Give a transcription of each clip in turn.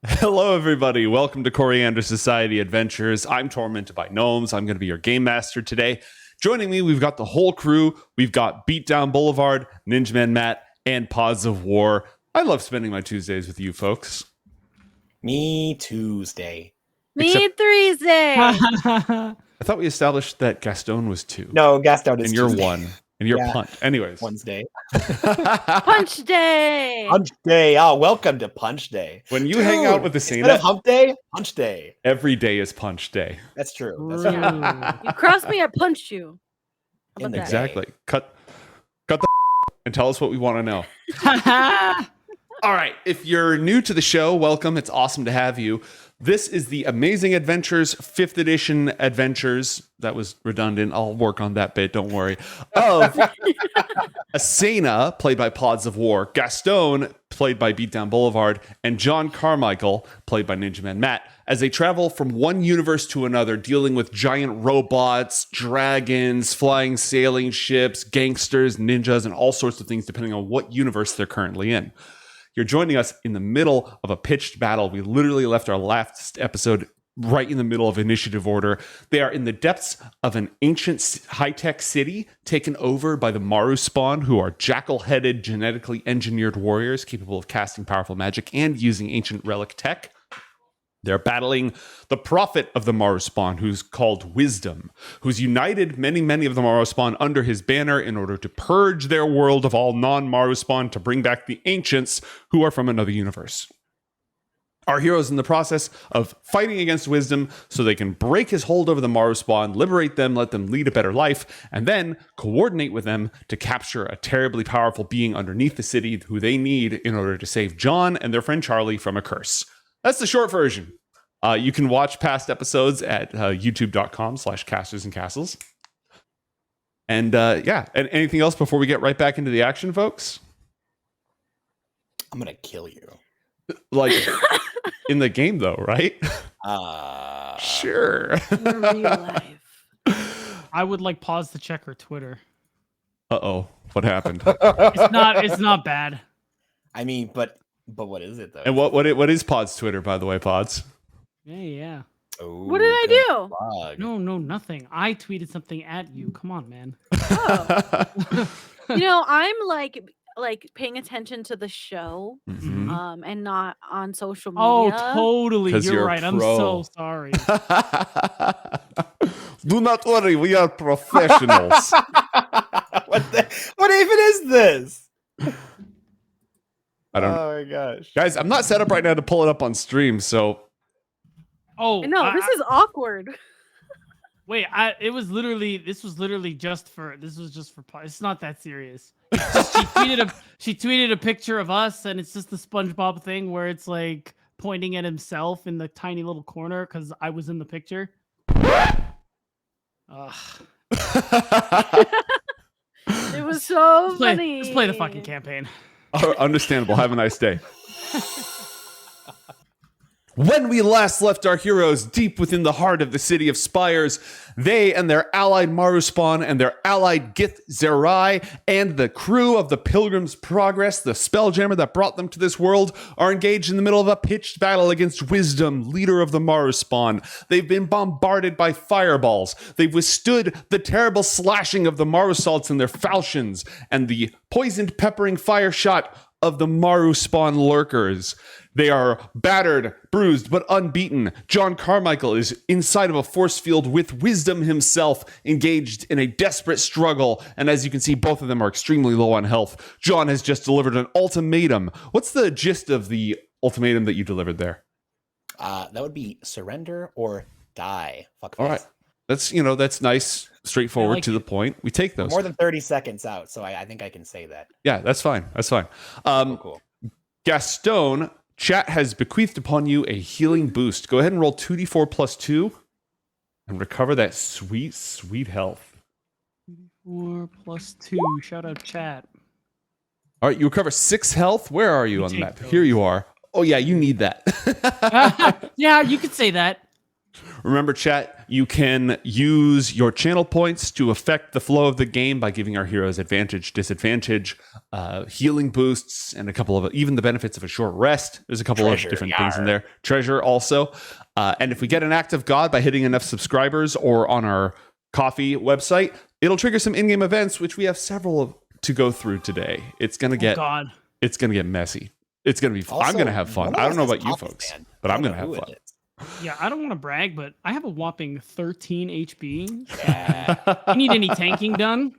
Hello, everybody. Welcome to Coriander Society Adventures. I'm tormented by gnomes. I'm going to be your game master today. Joining me, we've got the whole crew. We've got Beatdown Boulevard, Ninja Man Matt, and Pods of War. I love spending my Tuesdays with you folks. Me Tuesday. Me Thursday. I thought we established that Gastone was 2. No, Gastone is and you're Tuesday. 1. And you're Yeah. punt. Anyways. Wednesday. Punch Day. Punch Day. Oh, welcome to Punch Day. When you hang out with instead Asena, of Hump Day, Punch Day. every day is Punch Day. That's true. That's Ooh. true. You crossed me, I punched you. How In about the that? Exactly. Cut the and tell us what we want to know. All right. If you're new to the show, welcome. It's awesome to have you. This is the Amazing Adventures 5th edition adventures. That was redundant. I'll work on that bit. Don't worry. Of Asena, played by Pods of War, Gastone, played by Beatdown Boulevard, and John Carmichael, played by Ninja Man Matt, as they travel from one universe to another, dealing with giant robots, dragons, flying sailing ships, gangsters, ninjas, and all sorts of things, depending on what universe they're currently in. You're joining us in the middle of a pitched battle. We literally left our last episode right in the middle of initiative order. They are in the depths of an ancient high-tech city taken over by the Marruspawn, who are jackal-headed, genetically engineered warriors capable of casting powerful magic and using ancient relic tech. They're battling the prophet of the Marruspawn, who's called Wisdom, who's united many of the Marruspawn under his banner in order to purge their world of all non-Marruspawn to bring back the ancients who are from another universe. Our heroes in the process of fighting against Wisdom so they can break his hold over the Marruspawn, liberate them, let them lead a better life, and then coordinate with them to capture a terribly powerful being underneath the city who they need in order to save John and their friend Charlie from a curse. That's the short version. You can watch past episodes at youtube.com/castersandcastles. And yeah, and anything else before we get right back into the action, folks? I'm going to kill you. Like, in the game, though, right? Sure. In real life. I would like pause to check her Twitter. Uh-oh. What happened? It's not bad. I mean, but what is it, though? And what is Pod's Twitter, by the way, Pods? Yeah. Oh, What did I good do? plug. No, nothing. I tweeted something at you. Come on, man. Oh. I'm like paying attention to the show, Mhm. and not on social media. Oh, totally. 'Cause You're you're a right. I'm pro. so sorry. Do not worry, we are professionals. What even is this? I don't Oh my gosh. Guys, I'm not set up right now to pull it up on stream, so Oh No, this is awkward. wait. This was literally just for. It's not that serious. It's just, she tweeted a picture of us, and it's just the SpongeBob thing where it's like pointing at himself in the tiny little corner because I was in the picture. Ugh. It was so funny. Let's play the fucking campaign. Understandable. Have a nice day. When we last left our heroes deep within the heart of the city of Spires, they and their allied Marruspawn and their allied Gith Zerai and the crew of the Pilgrim's Progress, the Spelljammer that brought them to this world, are engaged in the middle of a pitched battle against Wisdom, leader of the Marruspawn. They've been bombarded by fireballs. They've withstood the terrible slashing of the Marrusalts and their falchions and the poisoned peppering fire shot of the Marruspawn lurkers. They are battered, bruised, but unbeaten. John Carmichael is inside of a force field with Wisdom himself, engaged in a desperate struggle. And as you can see, both of them are extremely low on health. John has just delivered an ultimatum. What's the gist of the ultimatum that you delivered there? That would be surrender or die. Fuck All right. That's nice, straightforward, like to the point. We take those. More than 30 seconds out, so I think I can say that. Yeah, that's fine. That's fine. Cool. Gastone, chat has bequeathed upon you a healing boost. Go ahead and roll 2d4 plus 2 and recover that sweet, sweet health. 4 plus 2. Shout out chat. All right, you recover 6 health. Where are you on the take map? those. Here you are. Oh, yeah, you need that. Yeah, you could say that. Remember, chat, you can use your channel points to affect the flow of the game by giving our heroes advantage, disadvantage, healing boosts, and a couple of even the benefits of a short rest. There's a couple of different things in there. Treasure also. And if we get an act of God by hitting enough subscribers or on our coffee website, it'll trigger some in-game events, which we have several of to go through today. It's gonna get it's gonna get messy. It's gonna be fun. I'm gonna have fun. I don't know about you folks, but I'm gonna have fun. Yeah, I don't want to brag, but I have a whopping 13 HP. You need any tanking done?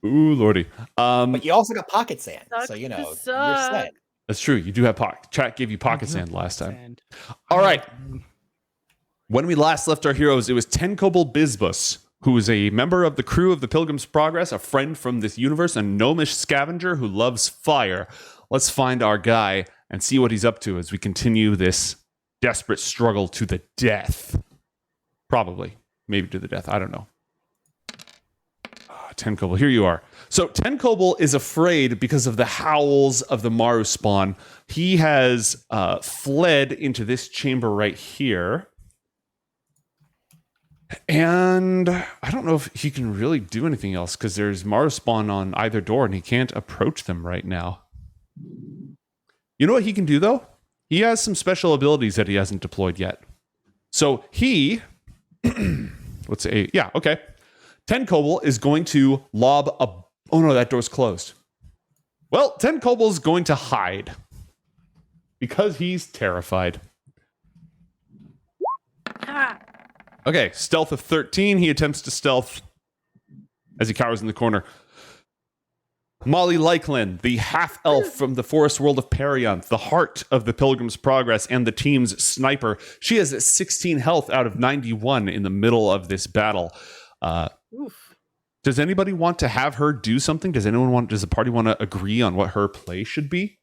Ooh, lordy. But you also got pocket sand, so you know you're set. That's true. You do have pocket. Chat gave you pocket sand last time. All right. When we last left our heroes, it was Tenkoble Bizbus, who is a member of the crew of the Pilgrim's Progress, a friend from this universe, a gnomish scavenger who loves fire. Let's find our guy and see what he's up to as we continue this desperate struggle to the death. Probably. Maybe to the death. I don't know. Tenkoble, here you are. So Tenkoble is afraid because of the howls of the Marruspawn. He has fled into this chamber right here. And I don't know if he can really do anything else because there's Marruspawn on either door and he can't approach them right now. You know what he can do, though? He has some special abilities that he hasn't deployed yet. So he... let's say... Yeah, okay. Tenkoble is going to lob a... Oh, no, that door's closed. Well, Tenkoble is going to hide. Because he's terrified. Okay, stealth of 13. He attempts to stealth as he cowers in the corner. Molly Lyklin, the half-elf from the forest world of Perianth, the heart of the Pilgrim's Progress and the team's sniper. She has 16 health out of 91 in the middle of this battle. Does anybody want to have her do something? Does the party want to agree on what her play should be?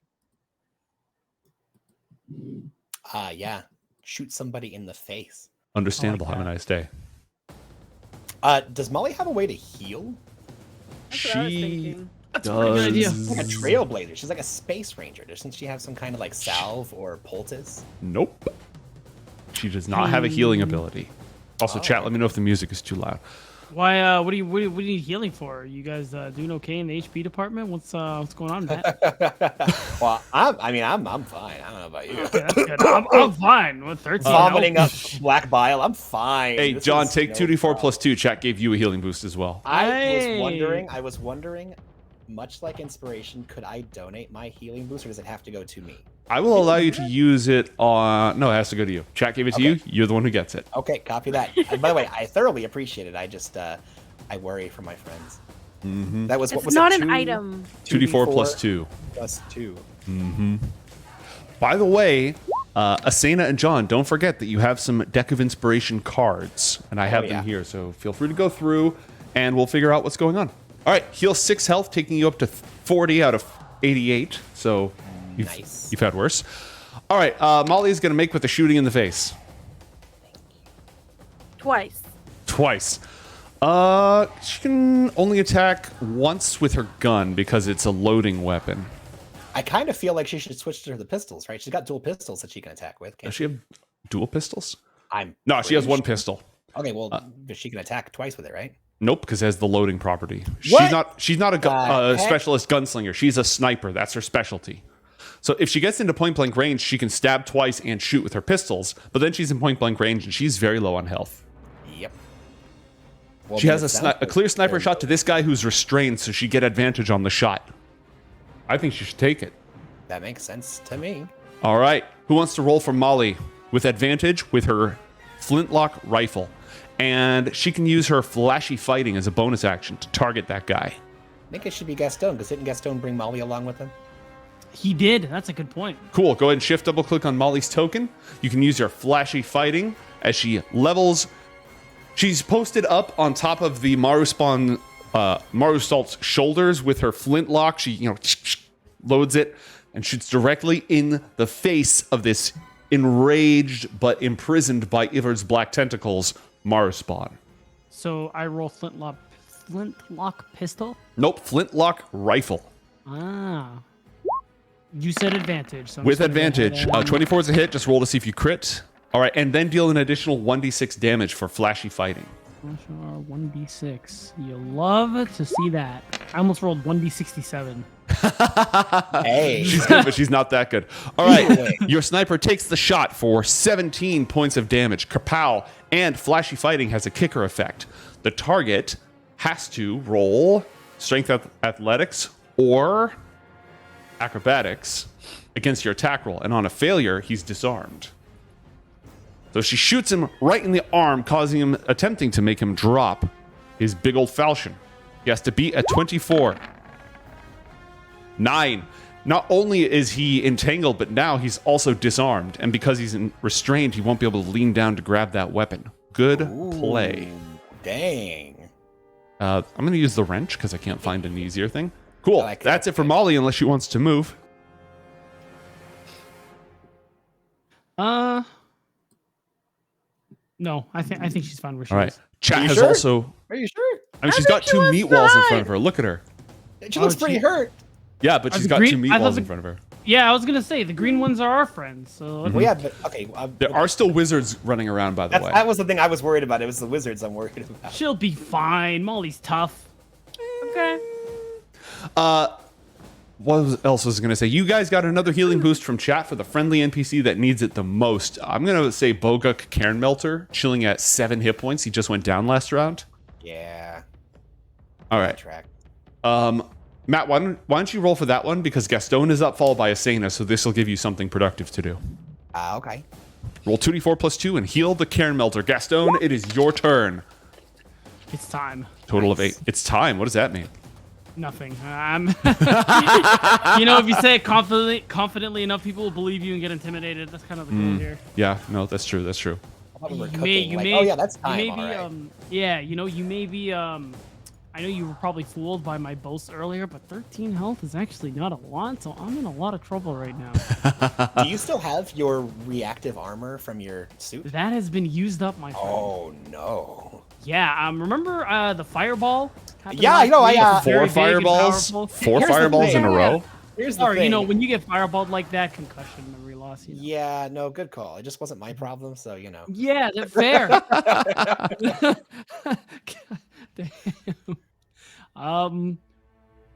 Yeah. Shoot somebody in the face. Understandable. Have a nice day. Does Molly have a way to heal? That's what I was thinking. That's a pretty good idea. She's like a trailblazer. She's like a space ranger. Doesn't she have some kind of like salve or poultice? Nope. She does not have a healing ability. Also, chat, let me know if the music is too loud. Why? What do you need healing for? You guys doing okay in the HP department? What's going on, Matt? Well, I'm fine. I don't know about you. Okay, that's good. I'm fine. With 13 vomiting up black bile. I'm fine. Hey, John, take 2d4 plus 2. Chat gave you a healing boost as well. I was wondering, much like inspiration, could I donate my healing boost, or does it have to go to me? I will allow you to use it on... No, it has to go to you. Chat gave it to you. You're the one who gets it. Okay, copy that. And by the way, I thoroughly appreciate it. I just, I worry for my friends. Mm-hmm. That was, it's what was not it? an item. 2d4 plus 2. Plus 2. Mm-hmm. By the way, Asena and John, don't forget that you have some Deck of Inspiration cards. And I have them here, so feel free to go through, and we'll figure out what's going on. All right, heal 6 health, taking you up to 40 out of 88. So... You've had worse. All right, Molly's going to make with a shooting in the face. Twice. She can only attack once with her gun because it's a loading weapon. I kind of feel like she should switch to the pistols, right? She's got dual pistols that she can attack with. Does she have dual pistols? No, she has one pistol. Okay, well, but she can attack twice with it, right? Nope, because it has the loading property. What? She's not a specialist gunslinger. She's a sniper. That's her specialty. So if she gets into point-blank range, she can stab twice and shoot with her pistols, but then she's in point-blank range and she's very low on health. Yep. Well, she has a clear sniper shot to this guy who's restrained, so she get advantage on the shot. I think she should take it. That makes sense to me. All right. Who wants to roll for Molly with advantage with her flintlock rifle? And she can use her flashy fighting as a bonus action to target that guy. I think it should be Gastone, because didn't Gastone bring Molly along with him? He did. That's a good point. Cool. Go ahead and shift double click on Molly's token. You can use your flashy fighting as she levels. She's posted up on top of the Marruspawn, Marrusalt's shoulders with her flintlock. She, loads it and shoots directly in the face of this enraged but imprisoned by Ivard's black tentacles, Marruspawn. So I roll flintlock pistol? Nope, flintlock rifle. You said advantage. So with advantage. 24 is a hit. Just roll to see if you crit. All right, and then deal an additional 1d6 damage for flashy fighting. 1d6. You love to see that. I almost rolled 1d67. Hey. She's good, but she's not that good. All right, your sniper takes the shot for 17 points of damage. Kapow, and flashy fighting has a kicker effect. The target has to roll strength athletics or acrobatics against your attack roll, and on a failure, he's disarmed. So she shoots him right in the arm, attempting to make him drop his big old falchion. He has to beat a 24. 9. Not only is he entangled, but now he's also disarmed. And because he's restrained, he won't be able to lean down to grab that weapon. Good play. Dang. I'm going to use the wrench because I can't find an easier thing. Cool. Like That's it for Molly, unless she wants to move. No, I think she's fine where she All right. is. Chat has sure? also... Are you sure? I mean, she's got 2 meat walls in front of her. Look at her. She looks pretty hurt. Yeah, but she's got 2 meat walls in front of her. Yeah, I was gonna say the green ones are our friends. So Well, yeah, but okay. There are still wizards running around, by the way. That was the thing I was worried about. It was the wizards I'm worried about. she'll be fine. Molly's tough. Okay. What else was I going to say? You guys got another healing boost from chat for the friendly NPC that needs it the most. I'm going to say Boguk Cairn Melter, chilling at 7 hit points. He just went down last round. Yeah. All right. Track. Matt, why don't you roll for that one? Because Gastone is up, followed by Asena, so this will give you something productive to do. Okay. Roll 2d4 plus 2 and heal the Cairn Melter. Gastone, it is your turn. It's time. Total of 8. It's time. What does that mean? Nothing. You know, if you say it confidently enough, people will believe you and get intimidated. That's kind of the goal here. Yeah, no, that's true. That's true. I thought we were You cooking. may, Oh yeah, that's time. you may be, all right. yeah, you know, you may be, I know you were probably fooled by my boast earlier, but 13 health is actually not a lot, so I'm in a lot of trouble right now. Do you still have your reactive armor from your suit? That has been used up, my friend. Oh no. Yeah, remember the fireball? Yeah, I know. Four fireballs. Four Here's the fireballs in a thing. row. Here's the Or, thing. you know, when you get fireballed like that, concussion, memory loss, you know. Yeah, no, good call. It just wasn't my problem, so you know. Yeah, that's fair. God damn. All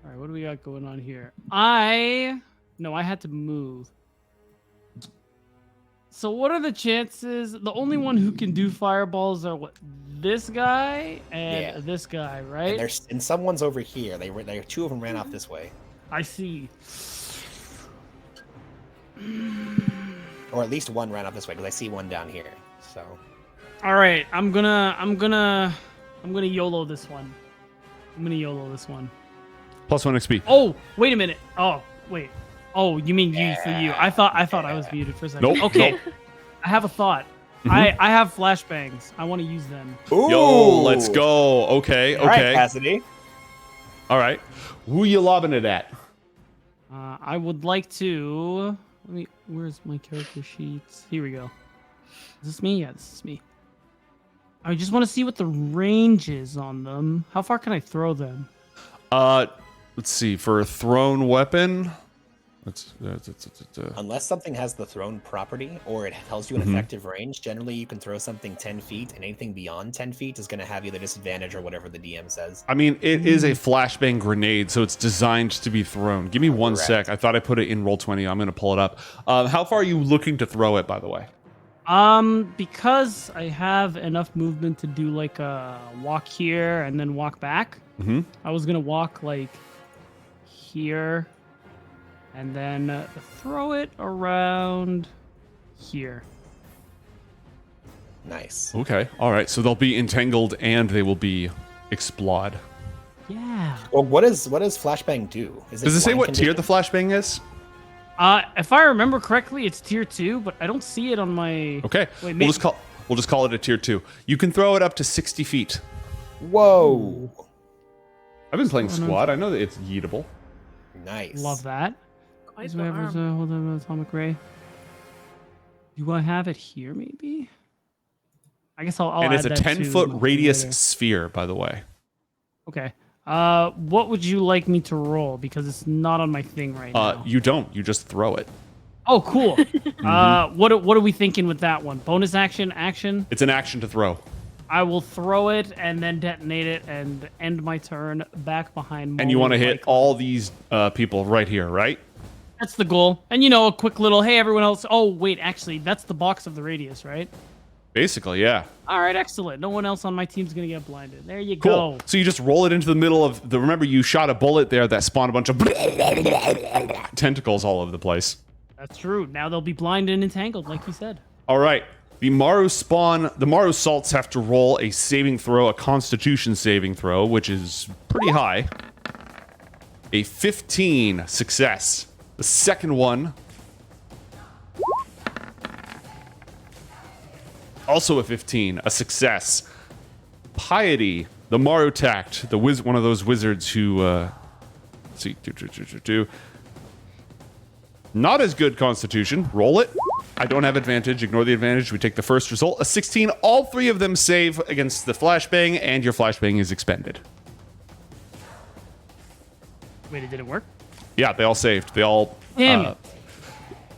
right, what do we got going on here? I had to move. So what are the chances? The only one who can do fireballs are what? This guy and this guy, right? And someone's over here. They 2 of them ran off this way, I see. or at least one ran off this way because I see one down here. So. All right, I'm gonna YOLO this one. Plus 1 XP. Oh, wait a minute. Oh, wait. Oh, you mean you for you? I thought I was muted for a second. Nope. Okay. Nope. I have a thought. I have flashbangs. I want to use them. Ooh. Yo, let's go. Okay, All right, okay. Cassidy. All right. Who you lobbing it at? I would like to. Where's my character sheets? Here we go. Is this me? Yeah, this is me. I just want to see what the range is on them. How far can I throw them? Let's see. For a thrown weapon, Unless something has the thrown property or it tells you an effective range, generally you can throw something 10 feet, and anything beyond 10 feet is going to have either disadvantage or whatever the DM says. I mean, it is a flashbang grenade, so it's designed to be thrown. Give me one sec. I thought I put it in Roll20. I'm going to pull it up. How far are you looking to throw it, by the way? Because I have enough movement to do like a walk here and then walk back. I was gonna walk like here and then throw it around here. Nice. Okay. All right. So they'll be entangled and they will be explode. Yeah. Well, what does flashbang do? Does it say what tier the flashbang is? If I remember correctly, it's tier 2, but I don't see it on my. Okay. Wait, we'll just call it a tier 2. You can throw it up to 60 feet. Whoa. I've been playing squad. I know that it's yeetable. Nice. Love that. Quite Is the whatever's, arm. hold on, atomic ray. Do I have it here? Maybe. I guess I'll. And add it's a that to 10-foot my radius later. sphere, by the way. Okay. What would you like me to roll? Because it's not on my thing right now. You don't. You just throw it. Oh, cool. What are we thinking with that one? Bonus action, action? It's an action to throw. I will throw it and then detonate it and end my turn back behind. And you want to hit all these people right here, right? That's the goal. And a quick little, hey, everyone else. Oh, wait, actually, that's the box of the radius, right? Basically, yeah. All right, excellent. No one else on my team's going to get blinded. There you Cool. go. So you just roll it into the middle of the. Remember, you shot a bullet there that spawned a bunch of tentacles all over the place. That's true. Now they'll be blind and entangled, like you said. All right. The Marrusalts have to roll a saving throw, a Constitution saving throw, which is pretty high. A 15 success. The second one, also a 15, a success. Piety, the Marutact, one of those wizards who, let's see, not as good Constitution. Roll it. I don't have advantage. Ignore the advantage. We take the first result. A 16. All three of them save against the flashbang, and your flashbang is expended. Wait, it didn't work? Yeah, they all saved. They all. Damn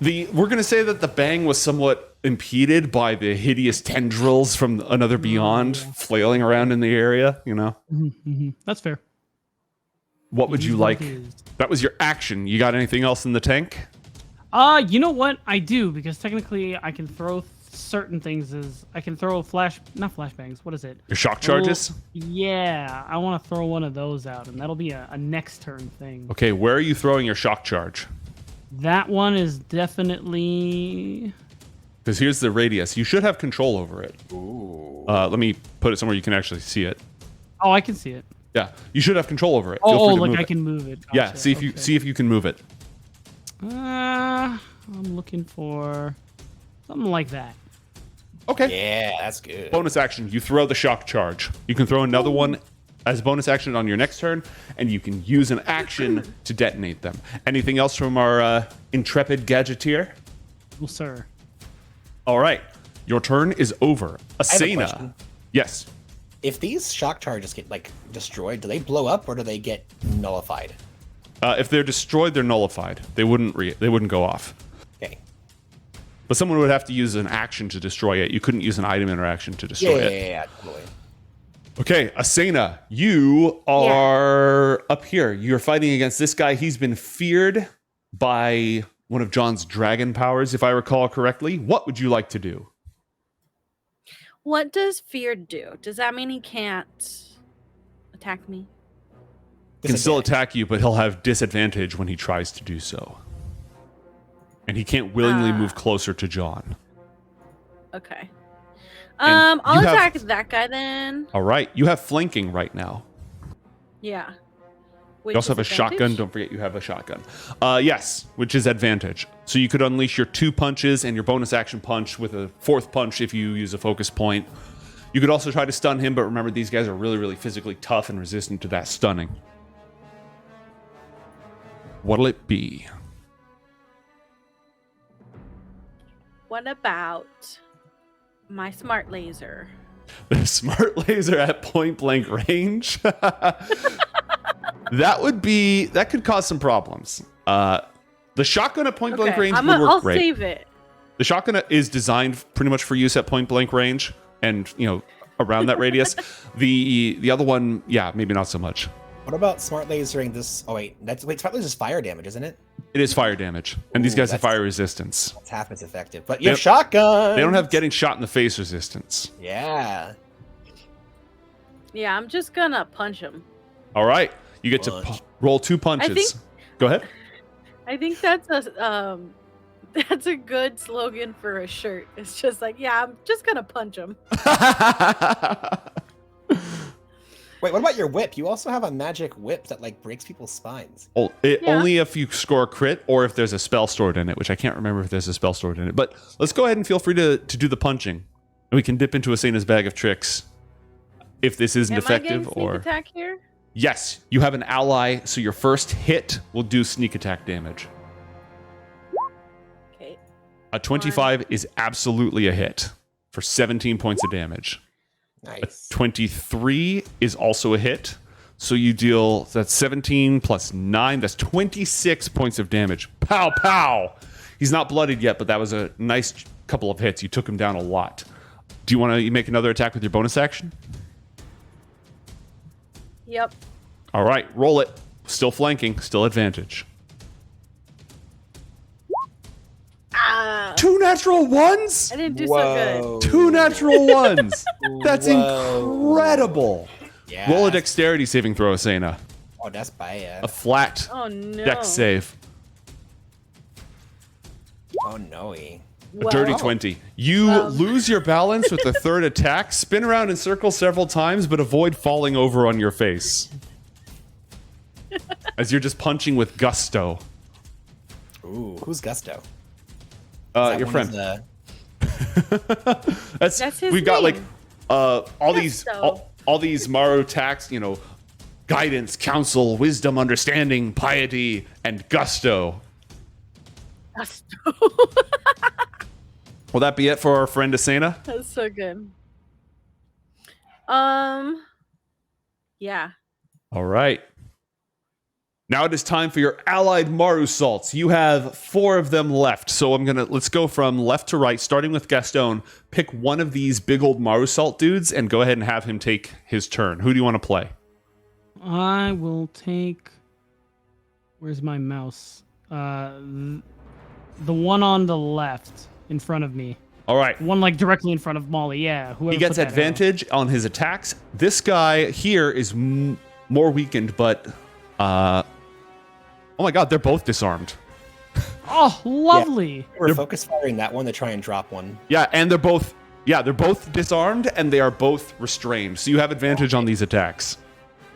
it. We're gonna say that the bang was somewhat impeded by the hideous tendrils from Another Beyond flailing around in the area. That's fair. What would you like? That was your action. You got anything else in the tank? You know what? I do, because technically I can throw certain things I can throw not flashbangs. What is it? Your shock charges? Yeah, I want to throw one of those out, and that'll be a next turn thing. Okay, where are you throwing your shock charge? That one is definitely... Because here's the radius. You should have control over it. Ooh. Let me put it somewhere you can actually see it. Oh, I can see it. Yeah, you should have control over it. Oh, like I can move it. Gotcha. Yeah, see if you can move it. I'm looking for something like that. Okay. Yeah, that's good. Bonus action, you throw the shock charge. You can throw another one as bonus action on your next turn, and you can use an action to detonate them. Anything else from our intrepid gadgeteer? Well, sir. All right, your turn is over. I have a Asena. question. Yes. If these shock charges get destroyed, do they blow up or do they get nullified? If they're destroyed, they're nullified. They wouldn't go off. Okay. But someone would have to use an action to destroy it. You couldn't use an item interaction to destroy it. Yeah, totally. Okay, Asena, you are up here. You're fighting against this guy. He's been feared by one of John's dragon powers, if I recall correctly. What would you like to do? What does fear do? Does that mean he can't attack me? He can still attack you, but he'll have disadvantage when he tries to do so. And he can't willingly move closer to John. Okay. And I'll you have- attack that guy then. All right, you have flanking right now. Yeah. You also have a shotgun. Don't forget you have a shotgun. Yes, which is advantage. So you could unleash your 2 punches and your bonus action punch with a 4th punch if you use a focus point. You could also try to stun him, but remember these guys are really, really physically tough and resistant to that stunning. What'll it be? What about my smart laser? The smart laser at point blank range? That could cause some problems. The shotgun at point blank range would work I'll great. save it. The shotgun is designed pretty much for use at point blank range and, around that radius. The other one, yeah, maybe not so much. What about smart lasering this? Oh, smart laser is fire damage, isn't it? It is fire damage. And these guys have that's- fire resistance. It's half as effective. But you have shotgun. They don't have getting shot in the face resistance. Yeah. Yeah, I'm just gonna punch him. All right. You get to Punch. roll 2 punches. Go ahead. I think that's a good slogan for a shirt. It's just like, yeah, I'm just gonna punch him. Wait, what about your whip? You also have a magic whip that breaks people's spines. Only if you score a crit or if there's a spell stored in it, which I can't remember if there's a spell stored in it. But let's go ahead and feel free to do the punching. And we can dip into Asena's bag of tricks if this isn't Am effective. I getting sneak attack here? Yes, you have an ally, so your first hit will do sneak attack damage. Okay. A 25 is absolutely a hit for 17 points of damage. Nice. 23 is also a hit. So you deal, that's 17 plus 9, that's 26 points of damage. Pow, pow. He's not bloodied yet, but that was a nice couple of hits. You took him down a lot. Do you want to make another attack with your bonus action? Yep. All right, roll it. Still flanking, still advantage. Ah, 2 natural ones? I didn't do so good. 2 natural ones. That's Whoa. incredible. Yeah. Roll a dexterity saving throw, Asena. Oh, that's bad. A flat Oh no. dex save. Oh no. A dirty 20. You lose your balance with the third attack, spin around in circles several times, but avoid falling over on your face. As you're just punching with gusto. Ooh, who's Gusto? Your That friend. one is, That's his we've got like name. all these Gusto. all these Maru attacks, you know, guidance, counsel, wisdom, understanding, piety, and gusto. Gusto. Will that be it for our friend Asena? That's so good. Yeah. All right. Now it is time for your allied Marrusalts. You have 4 of them left. So let's go from left to right, starting with Gastone. Pick one of these big old Marrusalt dudes and go ahead and have him take his turn. Who do you want to play? I will take. Where's my mouse? The one on the left in front of me. All right. One like directly in front of Molly. Yeah. Whoever He gets put that arrow. advantage on his attacks. This guy here is more weakened, but oh my god, they're both disarmed. Oh, lovely. we're focus firing that one to try and drop one. Yeah, and they're both disarmed and they are both restrained. So you have advantage on these attacks.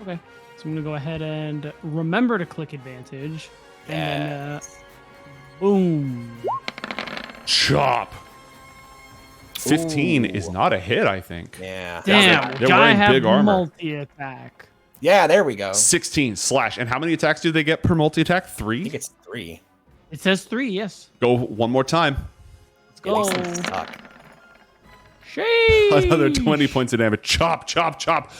Okay. So I'm gonna go ahead and remember to click advantage. And then, boom. Chop. 15 is Ooh. not a hit, I think. Yeah. Damn, they're guy wearing have big armor. multi-attack. Yeah, there we go. 16 slash. And how many attacks do they get per multi-attack? I 3? think it's 3. It says 3, yes. Go one more time. Let's go. At least suck. Sheesh. Another 20 points of damage. Chop, chop, chop.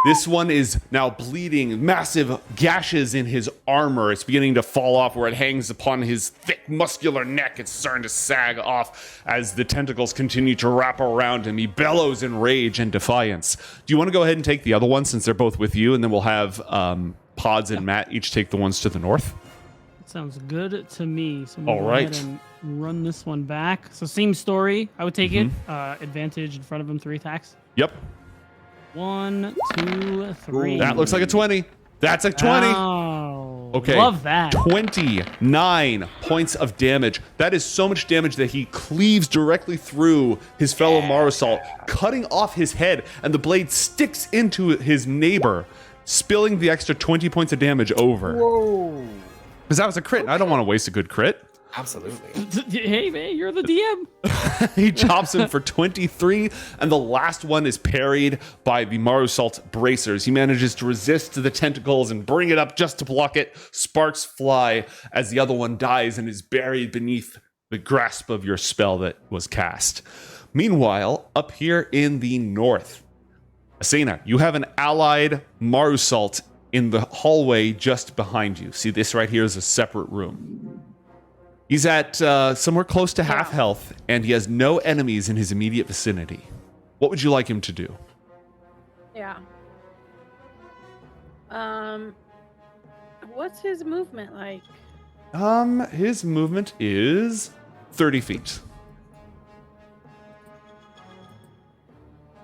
This one is now bleeding, massive gashes in his armor. It's beginning to fall off where it hangs upon his thick, muscular neck. It's starting to sag off as the tentacles continue to wrap around him. He bellows in rage and defiance. Do you want to go ahead and take the other one since they're both with you? And then we'll have Pods and Matt each take the ones to the north. Sounds good to me. So I'm All gonna go right. ahead and run this one back. So same story. I would take it. Advantage in front of him, 3 attacks. Yep. 1, 2, 3. That looks like a 20. That's a 20. Oh, Okay. love that. 29 points of damage. That is so much damage that he cleaves directly through his fellow Marrusalt, cutting off his head, and the blade sticks into his neighbor, spilling the extra 20 points of damage over. Whoa. Because that was a crit. and I don't want to waste a good crit. Absolutely. Hey man, you're the DM. He chops him for 23, and the last one is parried by the Marrusalt bracers. He manages to resist the tentacles and bring it up just to block it. Sparks fly as the other one dies and is buried beneath the grasp of your spell that was cast. Meanwhile, up here in the north, Asena, you have an allied Marrusalt in the hallway just behind you. See, this right here is a separate room. He's at somewhere close to half health, and he has no enemies in his immediate vicinity. What would you like him to do? Yeah. What's his movement like? His movement is 30 feet.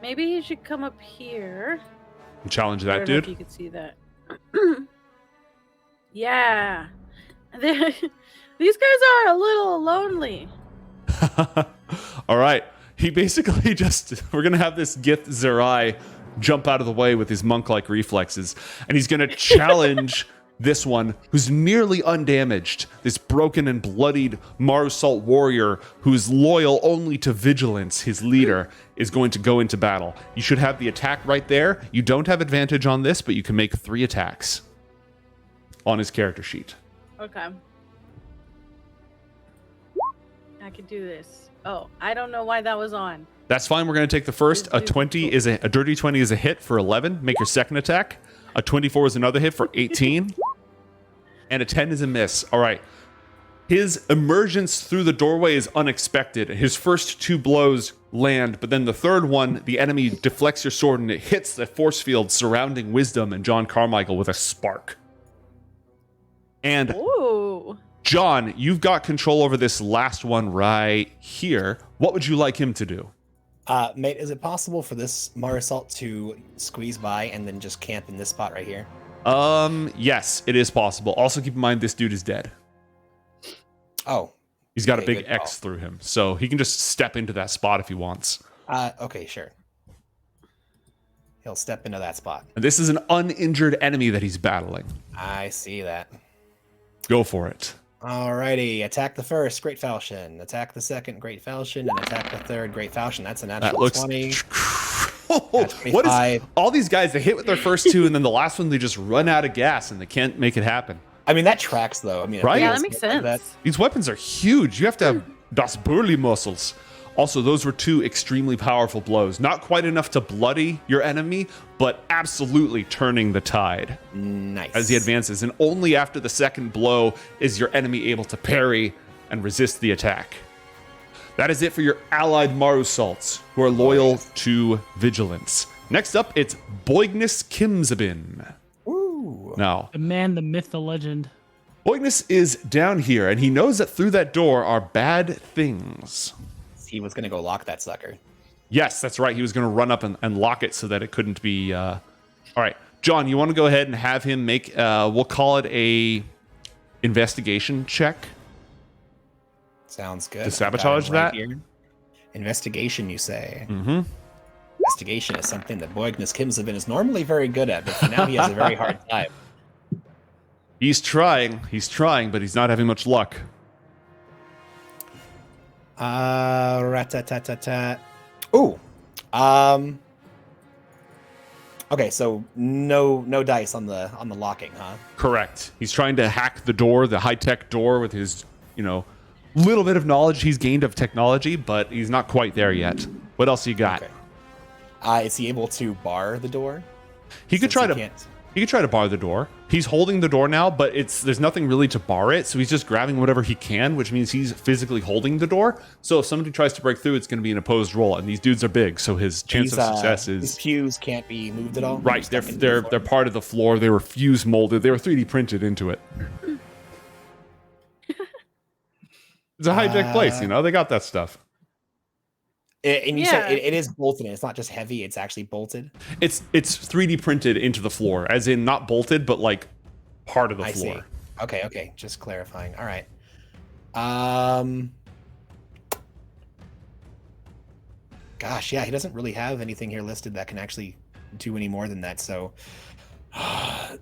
Maybe he should come up here. Challenge I that don't know if dude. you could see that. Yeah. These guys are a little lonely. All right. He basically we're going to have this Gith Zerai jump out of the way with his monk-like reflexes, and he's going to challenge this one who's nearly undamaged, this broken and bloodied Marrusalt warrior who's loyal only to Vigilance, his leader, is going to go into battle. You should have the attack right there. You don't have advantage on this, but you can make 3 attacks on his character sheet. Okay. I could do this. Oh, I don't know why that was on. That's fine. We're going to take the first. A 20 is a dirty 20 is a hit for 11. Make your second attack. A 24 is another hit for 18. And a 10 is a miss. All right. His emergence through the doorway is unexpected. His first 2 blows land, but then the third one, the enemy deflects your sword and it hits the force field surrounding Wisdom and John Carmichael with a spark. And Ooh. John, you've got control over this last one right here. What would you like him to do? Mate, is it possible for this Marruspawn to squeeze by and then just camp in this spot right here? Yes, it is possible. Also keep in mind this dude is dead. Oh. He's got a Okay, big good X through him, so he can just step into that spot if he wants. Okay, sure. He'll step into that spot. And this is an uninjured enemy that he's battling. I see that. Go for it. Alrighty, attack the first, Great Falchion. Attack the second, Great Falchion, and attack the third, Great Falchion. That's a That natural looks 20. what is 25. all these guys? They hit with their first 2, and then the last one they just run out of gas and they can't make it happen. I mean, that tracks though. I mean, Right? Yeah, it's that makes like sense. These weapons are huge. You have to have das burly muscles. Also, those were 2 extremely powerful blows. Not quite enough to bloody your enemy, but absolutely turning the tide Nice. as he advances. And only after the second blow is your enemy able to parry and resist the attack. That is it for your allied Marruspawn, who are loyal to Vigilance. Next up, it's Boignus Kimzabin. Ooh. Now, The man, the myth, the legend. Boignus is down here, and he knows that through that door are bad things. He was gonna go lock that sucker. Yes, that's right. He was going to run up and lock it so that it couldn't be... All right. John, you want to go ahead and have him make... we'll call it a investigation check. Sounds good. To sabotage that? Here. Investigation, you say? Mm-hmm. Investigation is something that Boignus Kimzabin is normally very good at, but for now he has a very hard time. He's trying, but he's not having much luck. Rat-tat-tat-tat-tat. Ooh. Okay, so no dice on the locking, huh? Correct. He's trying to hack the door, the high-tech door, with his, little bit of knowledge he's gained of technology, but he's not quite there yet. What else you got? Okay. Is he able to bar the door? He could try to. Can't... He could try to bar the door. He's holding the door now, but there's nothing really to bar it, so he's just grabbing whatever he can, which means he's physically holding the door. So if somebody tries to break through, it's going to be an opposed roll, and these dudes are big, so his chance of success is... His pews can't be moved at all? Right, they're part of the floor. They were fuse molded. They were 3D printed into it. It's a high-tech place, they got that stuff. And you said it is bolted in. It's not just heavy, it's actually bolted? It's 3D printed into the floor, as in not bolted, but like part of the floor. See. Okay. Just clarifying. All right. Gosh, yeah, he doesn't really have anything here listed that can actually do any more than that, so... I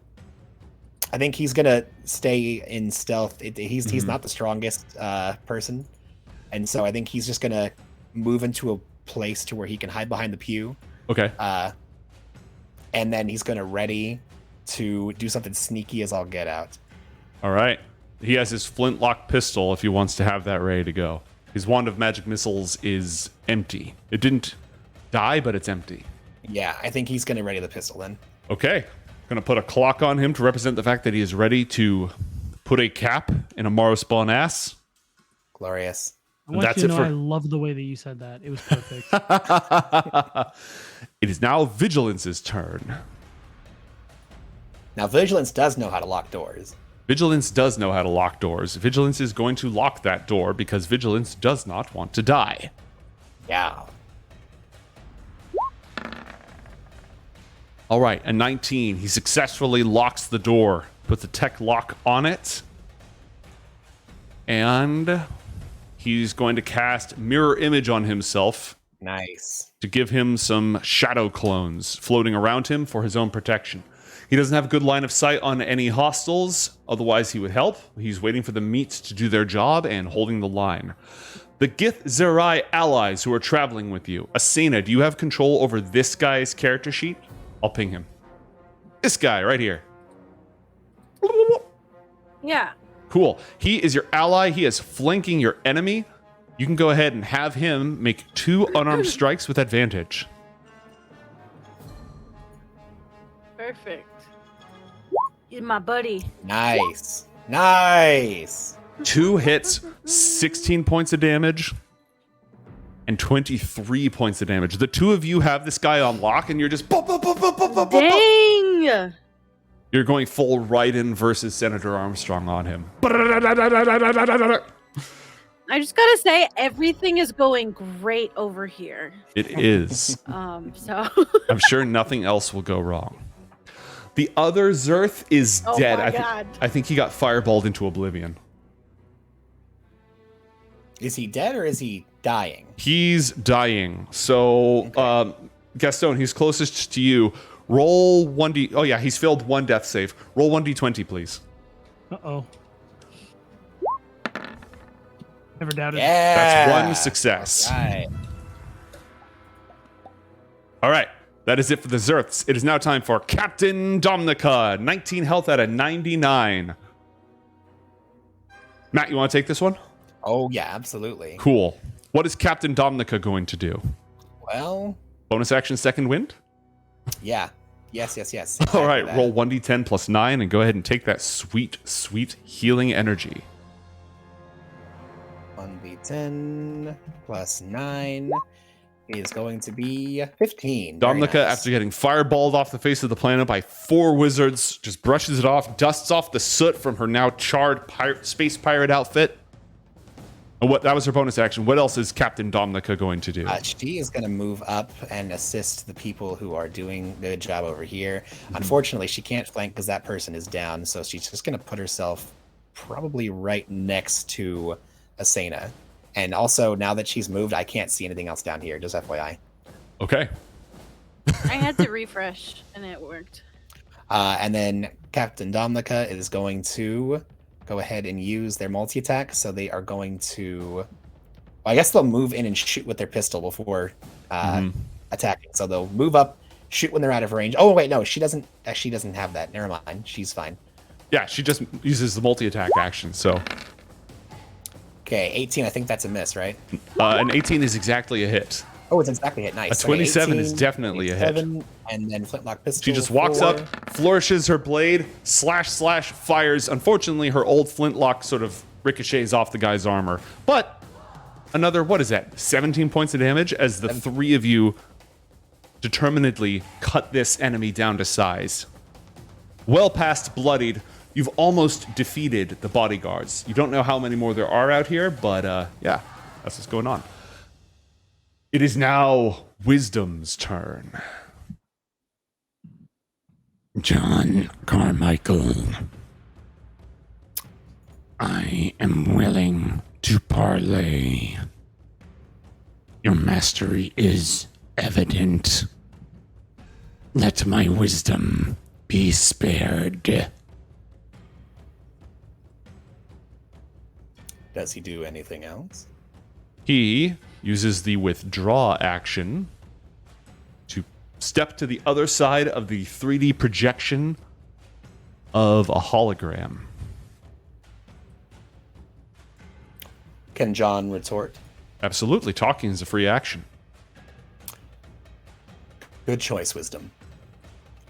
think he's gonna stay in stealth. He's not the strongest person, and so I think he's just gonna move into a place to where he can hide behind the pew. Okay. And then he's gonna ready to do something sneaky as all get out. All right. He has his flintlock pistol if he wants to have that ready to go. His wand of magic missiles is empty. It didn't die, but it's empty. Yeah, I think he's gonna ready the pistol then. Okay. Gonna put a clock on him to represent the fact that he is ready to put a cap in a Marruspawn ass. Glorious. I want you to know I love the way that you said that. It was perfect. It is now Vigilance's turn. Now, Vigilance does know how to lock doors. Vigilance does know how to lock doors. Vigilance is going to lock that door because Vigilance does not want to die. Yeah. All right, a 19. He successfully locks the door, puts a tech lock on it, and he's going to cast Mirror Image on himself. Nice. To give him some shadow clones floating around him for his own protection. He doesn't have a good line of sight on any hostiles, otherwise he would help. He's waiting for the meat to do their job and holding the line. The Gith Zerai allies who are traveling with you. Asena, do you have control over this guy's character sheet? I'll ping him. This guy right here. Yeah. Cool. He is your ally. He is flanking your enemy. You can go ahead and have him make 2 unarmed strikes with advantage. Perfect. You're my buddy. Nice. Nice. 2 hits, 16 points of damage, and 23 points of damage. The two of you have this guy on lock, and you're just... Dang! You're going full Raiden versus Senator Armstrong on him. I just gotta say, everything is going great over here. It is. So I'm sure nothing else will go wrong. The other Zerth is dead. My God. I think he got fireballed into oblivion. Is he dead or is he dying? He's dying. So, Gastone, he's closest to you. Roll 1d... Oh, yeah, he's failed 1 death save. Roll 1d20, please. Uh-oh. Never doubted. Yeah. That's 1 success. Right. All right. That is it for the Zerths. It is now time for Captain Domnica. 19 health out of 99. Matt, you want to take this one? Oh, yeah, absolutely. Cool. What is Captain Domnica going to do? Well, Bonus action, second wind? yeah. Yes. All right, Exactly roll 1d10 plus 9 and go ahead and take that sweet, sweet healing energy. 1d10 plus 9 is going to be 15. Very Domnica, nice. after getting fireballed off the face of the planet by 4 wizards, just brushes it off, dusts off the soot from her now charred space pirate outfit. And that was her bonus action. What else is Captain Domnica going to do? She is going to move up and assist the people who are doing the job over here. Unfortunately, she can't flank because that person is down, so she's just going to put herself probably right next to Asena. And also, now that she's moved, I can't see anything else down here, just FYI. Okay. I had to refresh, and it worked. And then Captain Domnica is going to go ahead and use their multi-attack, so they are going to... Well, I guess they'll move in and shoot with their pistol before attacking. So they'll move up, shoot when they're out of range. Oh, wait, no, she doesn't have that. Never mind. She's fine. Yeah, she just uses the multi-attack action, so... Okay, 18, I think that's a miss, right? An 18 is exactly a hit. Oh, it's exactly a hit. Nice. A 27 Okay, is definitely a hit. 27, and then flintlock pistol. She just walks 4. up, flourishes her blade, slash, fires. Unfortunately, her old flintlock sort of ricochets off the guy's armor. But another, what is that, 17 points of damage as the 3 of you determinedly cut this enemy down to size. Well past bloodied, you've almost defeated the bodyguards. You don't know how many more there are out here, but yeah, that's what's going on. It is now Wisdom's turn. John Carmichael, I am willing to parley. Your mastery is evident. Let my wisdom be spared. Does he do anything else? He uses the withdraw action to step to the other side of the 3D projection of a hologram. Can John retort? Absolutely. Talking is a free action. Good choice, Wisdom.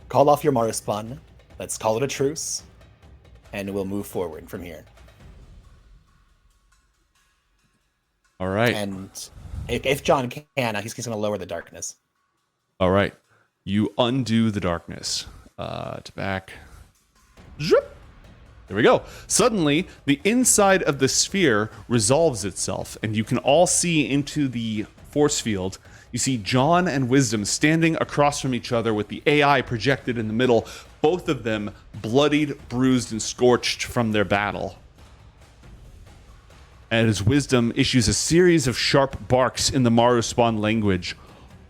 Call off your Marruspawn. Let's call it a truce, and we'll move forward from here. All right. And if John can, he's going to lower the darkness. All right. You undo the darkness. To back. Zoop. There we go. Suddenly, the inside of the sphere resolves itself, and you can all see into the force field. You see John and Wisdom standing across from each other with the AI projected in the middle, both of them bloodied, bruised, and scorched from their battle. And as Wisdom issues a series of sharp barks in the Marruspawn language,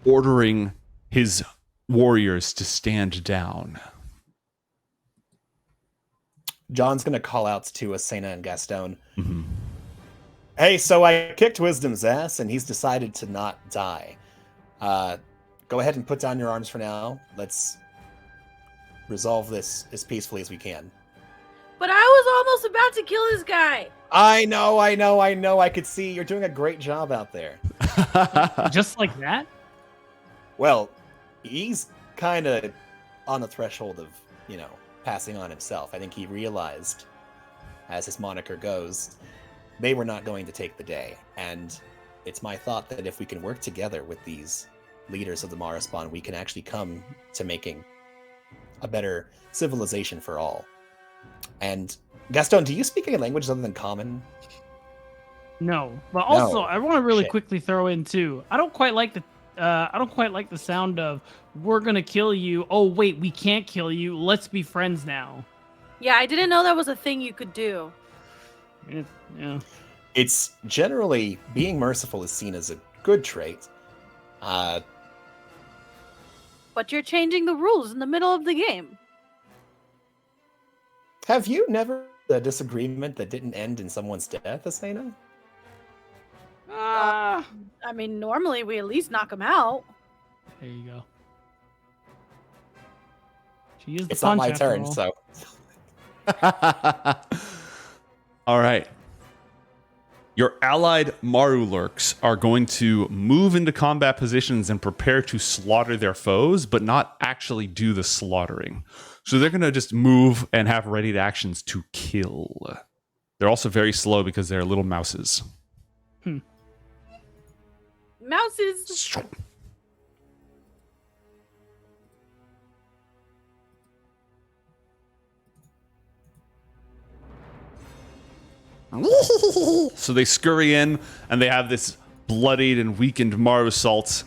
ordering his warriors to stand down. John's going to call out to Asena and Gastone. Mm-hmm. Hey, so I kicked Wisdom's ass, and he's decided to not die. Go ahead and put down your arms for now. Let's resolve this as peacefully as we can. But I was almost about to kill this guy. I know. I could see you're doing a great job out there. Just like that? Well, he's kind of on the threshold of, passing on himself. I think he realized as his moniker goes, they were not going to take the day. And it's my thought that if we can work together with these leaders of the Marruspawn, we can actually come to making a better civilization for all. And Gastone, do you speak any languages other than Common? No, but also No. I want to really Shit. quickly throw in too. I don't quite like the sound of "we're gonna kill you." Oh wait, we can't kill you. Let's be friends now. Yeah, I didn't know that was a thing you could do. Yeah. It's generally being merciful is seen as a good trait. But you're changing the rules in the middle of the game. Have you never had a disagreement that didn't end in someone's death, Asena? I mean, normally we at least knock them out. There you go. She is the It's not punch my after turn, all. so All right. Your allied Marulurks are going to move into combat positions and prepare to slaughter their foes, but not actually do the slaughtering. So they're going to just move and have ready actions to kill. They're also very slow because they're little mouses. Mouses. So they scurry in and they have this bloodied and weakened Marusalt.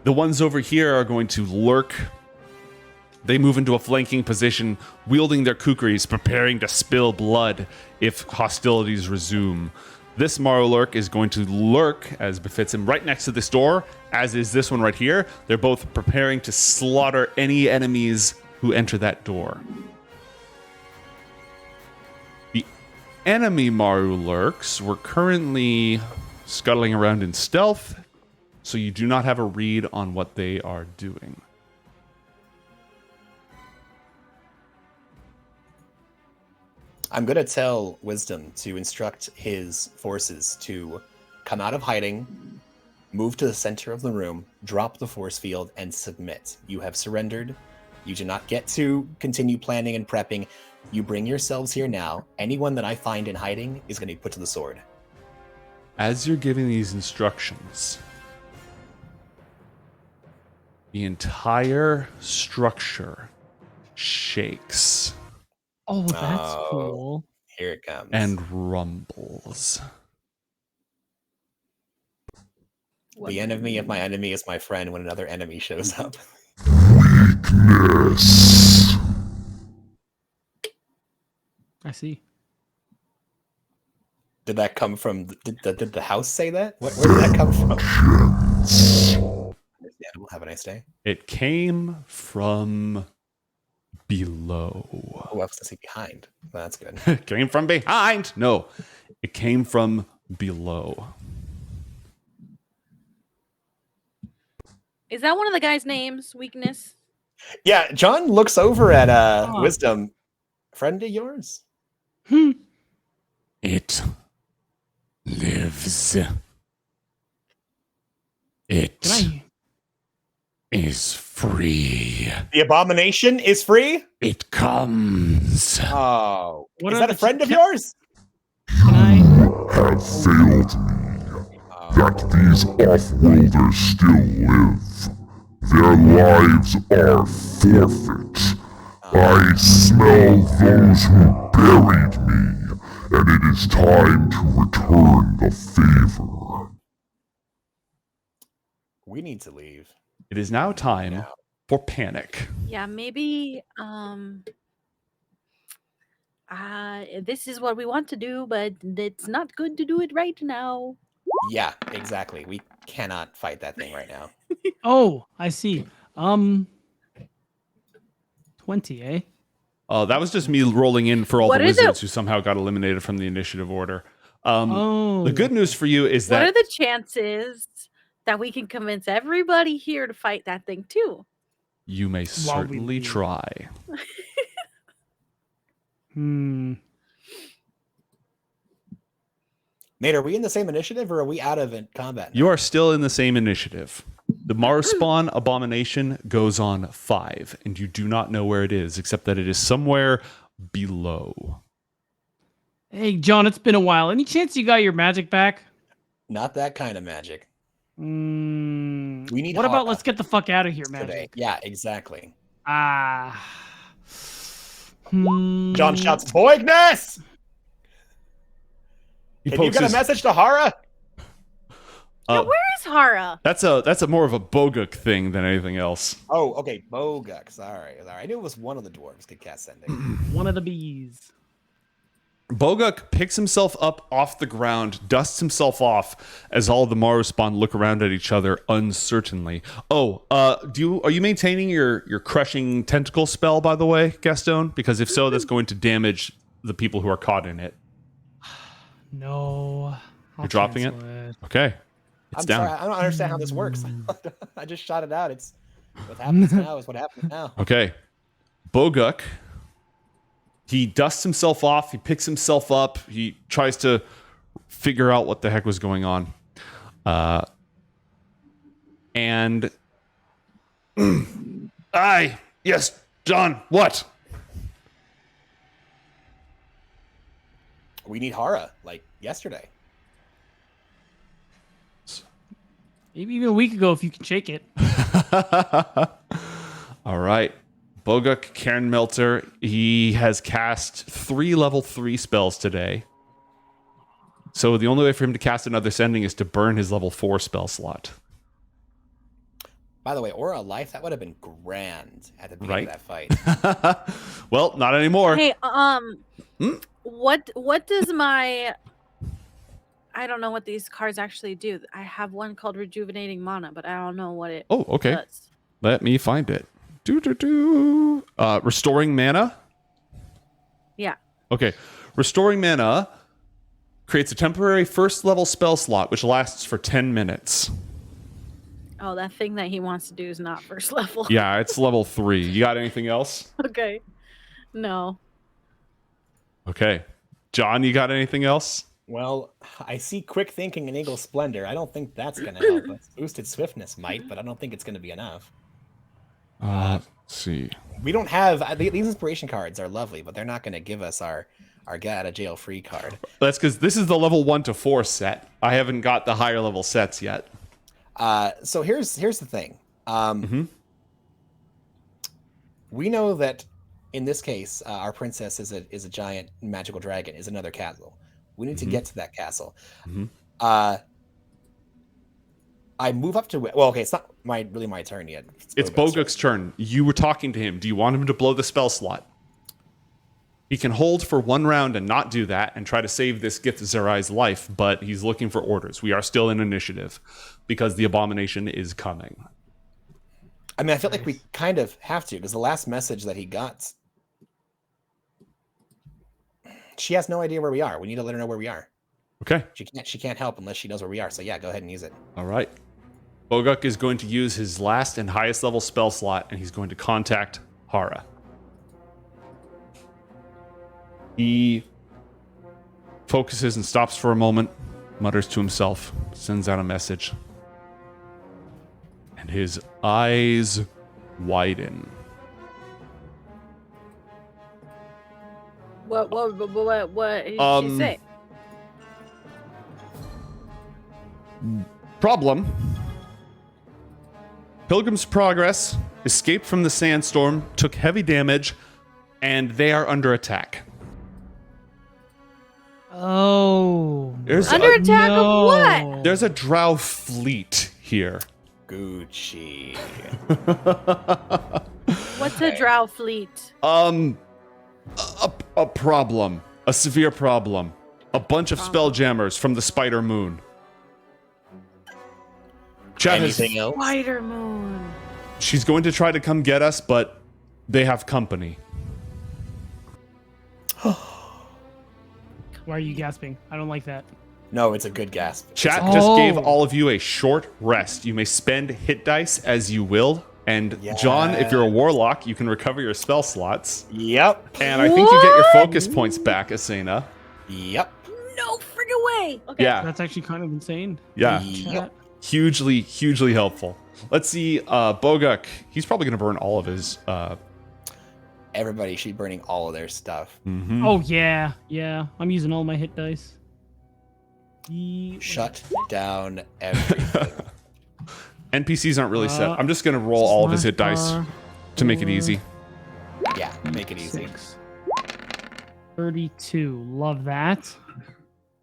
The ones over here are going to lurk. They move into a flanking position, wielding their kukris, preparing to spill blood if hostilities resume. This Marulurk is going to lurk, as befits him, right next to this door, as is this one right here. They're both preparing to slaughter any enemies who enter that door. The enemy Marulurks were currently scuttling around in stealth, so you do not have a read on what they are doing. I'm going to tell Wisdom to instruct his forces to come out of hiding, move to the center of the room, drop the force field, and submit. You have surrendered. You do not get to continue planning and prepping. You bring yourselves here now. Anyone that I find in hiding is going to be put to the sword. As you're giving these instructions, the entire structure shakes Oh, that's Oh. cool. Here it comes. and rumbles. The enemy of my enemy is my friend when another enemy shows up. Weakness. I see. Did that come from... Did the house say that? Where did that come from? Understandable. Have a nice day. It came from below. Oh, I was to see behind. Well, that's good. It came from behind. No, it came from below. Is that one of the guy's names? Weakness? Yeah, John looks over at Oh. Wisdom. Friend of yours? It lives. It Can I? is free. The Abomination is free? It comes. Oh. What Is are that a the- friend of can- yours? Can I? Have failed me. That these off-worlders still live. Their lives are forfeit. I smell those who buried me, and it is time to return the favor. We need to leave. It is now time Now. for panic. Yeah, maybe this is what we want to do, but it's not good to do it right now. Yeah, exactly. We cannot fight that thing right now. Oh, I see. 20, eh? That was just me rolling in for all What the is it? wizards who somehow got eliminated from the initiative order. Oh. The good news for you is What that are the chances that we can convince everybody here to fight that thing too? you may While we certainly leave. try. Nate, are we in the same initiative or are we out of combat? now? You are still in the same initiative. The Marruspawn Abomination goes on 5, and you do not know where it is, except that it is somewhere below. Hey, John, it's been a while. Any chance you got your magic back? Not that kind of magic. We need. What about Hara let's get the fuck out of here, today. magic? Yeah, exactly. Ah. John shouts, "Boigness! Can you get a message to Hara?" Yeah, where is Hara? That's a more of a Boguk thing than anything else. Oh, okay, Boguk. Sorry. I knew it was one of the dwarves could cast sending. One of the bees. Boguk picks himself up off the ground, dusts himself off as all the Marruspawn look around at each other uncertainly. Oh, are you maintaining your crushing tentacle spell, by the way, Gastone? Because if so, that's going to damage the people who are caught in it. No. You're dropping it? Okay. It's down. Sorry, I don't understand how this works. I just shot it out. It's what happens now is what happens now. Okay. Boguk, he dusts himself off. He picks himself up. He tries to figure out what the heck was going on. And yes, John, what? We need Hara, like yesterday. Maybe even a week ago if you can shake it. All right. Boguk Cairnmelter, he has cast 3 level 3 spells today. So the only way for him to cast another sending is to burn his level 4 spell slot. By the way, Aura of Life, that would have been grand at the beginning of that fight. Well, not anymore. Hey, what does my... I don't know what these cards actually do. I have one called Rejuvenating Mana, but I don't know what it does. Let me find it. Restoring Mana? Yeah. Okay. Restoring Mana creates a temporary first level spell slot, which lasts for 10 minutes. Oh, that thing that he wants to do is not first level. Yeah, it's level 3. You got anything else? Okay. No. Okay. John, you got anything else? Well, I see Quick Thinking and Eagle Splendor. I don't think that's going to help us. Boosted Swiftness might, but I don't think it's going to be enough. Let's see. We don't have... These inspiration cards are lovely, but they're not going to give us our get out of jail free card. That's because this is the level 1 to 4 set. I haven't got the higher level sets yet. So here's the thing. We know that in this case, our princess is a giant magical dragon, is another castle. We need to get to that castle. I move up to... Well, okay, it's not really my turn yet. It's Boguk's turn. You were talking to him. Do you want him to blow the spell slot? He can hold for 1 round and not do that and try to save this Gith Zerai's life, but he's looking for orders. We are still in initiative because the abomination is coming. I mean, I feel like we kind of have to, because the last message that he got... She has no idea where we are. We need to let her know where we are. Okay. She can't help unless she knows where we are. So yeah, go ahead and use it. All right. Boguk is going to use his last and highest level spell slot, and he's going to contact Hara. He focuses and stops for a moment, mutters to himself, sends out a message. And his eyes widen. What did she say? Problem. Pilgrim's Progress escaped from the sandstorm, took heavy damage, and they are under attack. Oh. Under attack of what? There's a drow fleet here. Gucci. What's a drow fleet? A problem. A severe problem. A bunch of spelljammers from the Spider Moon. Anything else? Spider Moon. She's going to try to come get us, but they have company. Why are you gasping? I don't like that. No, it's a good gasp. Chat just gave all of you a short rest. You may spend hit dice as you will. And John, if you're a warlock, you can recover your spell slots. Yep. And I think you get your focus points back, Asena. Yep. No friggin' way. Okay. Yeah. That's actually kind of insane. Yeah. Yep. Hugely, hugely helpful. Let's see. Boguk, he's probably going to burn all of his everybody should be burning all of their stuff. Mm-hmm. Oh yeah, I'm using all my hit dice. Shut down everything. NPCs aren't really set. I'm just gonna roll all of his hit dice to make it easy. Yeah, make it easy. 32. Love that.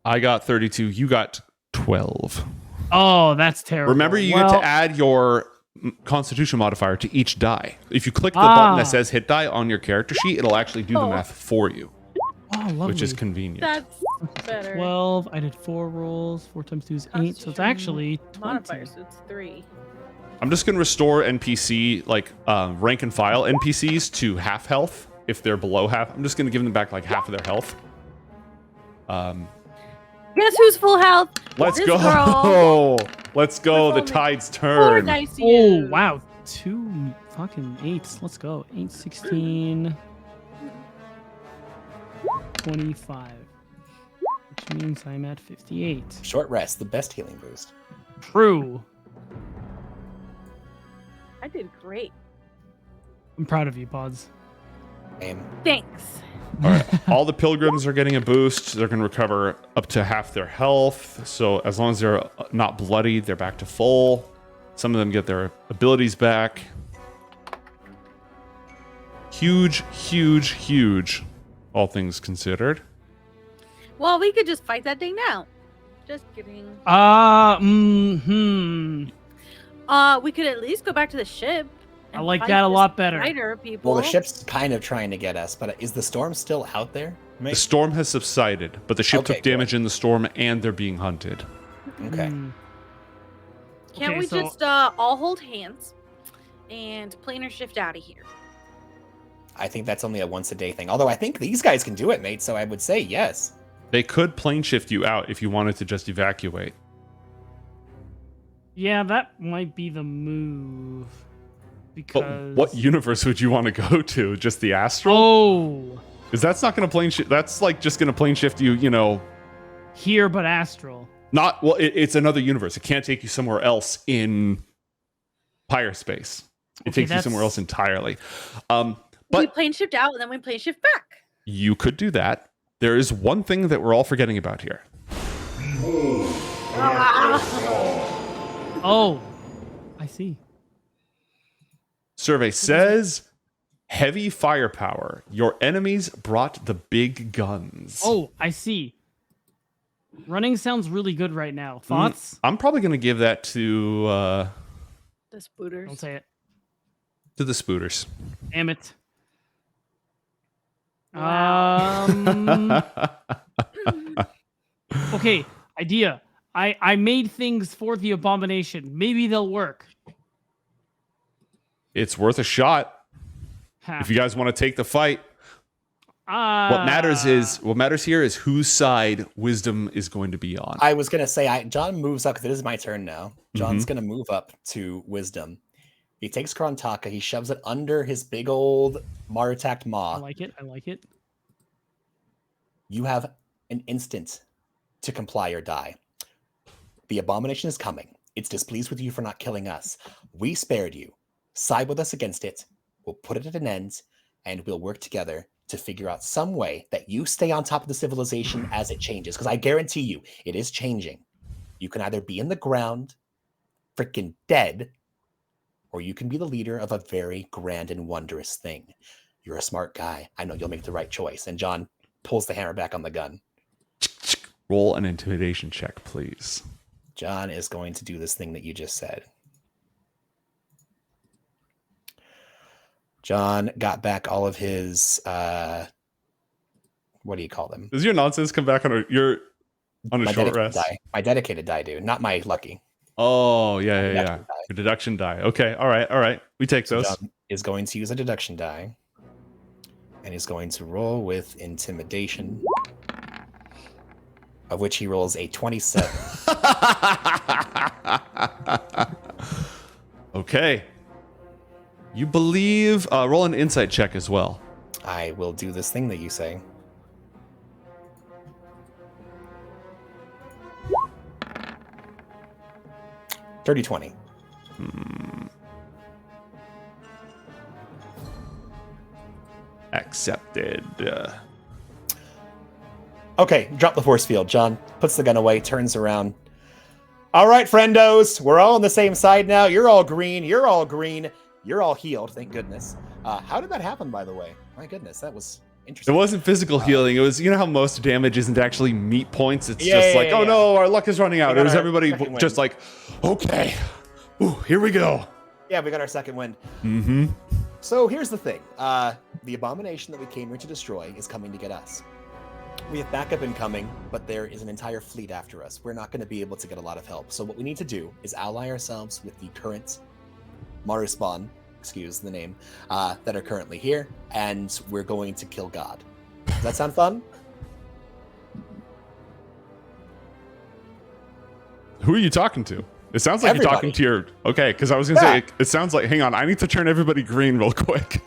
I got 32. You got 12. Oh, that's terrible. Remember, you get to add your Constitution modifier to each die. If you click the button that says hit die on your character sheet, it'll actually do the math for you. Oh, lovely. Which is convenient. That's better. 12. I did 4 rolls. 4 times 2 is 8. So it's actually 20. Modifiers. So it's 3. I'm just going to restore NPC, like rank and file NPCs to half health if they're below half. I'm just going to give them back like half of their health. Guess who's full health? Let's This go. girl. Let's go. With The only tide's 4 turn. dice Oh, used. wow. 2 fucking 8s. Let's go. 8, 16, 25. Which means I'm at 58. Short rest, the best healing boost. True. I did great. I'm proud of you, Pods. Aim. Thanks. All right. All the pilgrims are getting a boost. They're going to recover up to half their health. So as long as they're not bloodied, they're back to full. Some of them get their abilities back. Huge, huge, huge, all things considered. Well, we could just fight that thing now. Just kidding. We could at least go back to the ship. I and like fight that a the lot better. spider people. Well, the ship's kind of trying to get us, but is the storm still out there? The storm has subsided, but the ship Okay, took damage in the storm and they're being hunted. Okay. Can't Okay, we so- just all hold hands and planar shift out of here? I think that's only a once a day thing. Although I think these guys can do it, mate. So I would say yes. They could plane shift you out if you wanted to just evacuate. Yeah, that might be the move. Because But what universe would you want to go to? Just the astral? Oh, Because that's not going to plane shift. That's like just going to plane shift you, you know. here but astral. Not, well, it's another universe. It can't take you somewhere else in PYRESPACE. It takes you somewhere else entirely. We But plane shift out and then we plane shift back. you could do that. There is one thing that we're all forgetting about here. Oh, I see. Survey says heavy firepower. Your enemies brought the big guns. Oh, I see. Running sounds really good right now. Thoughts? I'm probably going to give that to The Don't spooters. say it. the spooters. Damn it. Wow. Okay, idea. I made things for the abomination. Maybe they'll work. It's worth a shot. If you guys want to take the fight, what matters here is whose side wisdom is going to be on. I was gonna say, John moves up because it is my turn now. John's gonna move up to wisdom. He takes Krontaka, he shoves it under his big old Mar-attacked maw. I like it. I like it. You have an instant to comply or die. The abomination is coming. It's displeased with you for not killing us. We spared you. Side with us against it. We'll put it at an end, and we'll work together to figure out some way that you stay on top of the civilization as it changes. Because I guarantee you, it is changing. You can either be in the ground, freaking dead, or you can be the leader of a very grand and wondrous thing. You're a smart guy. I know you'll make the right choice. And John pulls the hammer back on the gun. Roll an intimidation check, please. John is going to do this thing that you just said. John got back all of his, what do you call them? Does your nonsense come back on a short rest? Die. My dedicated die, dude. Not my lucky. Oh, yeah. Deduction die. A deduction die. Okay, all right. We take So those. John is going to use a deduction die. And he's going to roll with intimidation. Of which he rolls a 27. Okay. You believe... roll an insight check as well. I will do this thing that you say. Dirty 20. accepted. Okay, drop the force field. John puts the gun away, turns around. All right, friendos, we're all on the same side now. You're all green. You're all green. You're all healed. Thank goodness. How did that happen, by the way? My goodness, that was interesting. It wasn't physical healing. It was, you know how most damage isn't actually meat points? It's no, our luck is running out. It was everybody just like, okay, ooh, here we go. Yeah, we got our second win. Mm-hmm. So here's the thing. The abomination that we came here to destroy is coming to get us. We have backup incoming, but there is an entire fleet after us. We're not going to be able to get a lot of help. So what we need to do is ally ourselves with the current Marruspawn, excuse the name, that are currently here, and we're going to kill God. Does that sound fun? Who are you talking to? It sounds like you're talking to your... Okay, because I was going to say, it sounds like... Hang on, I need to turn everybody green real quick.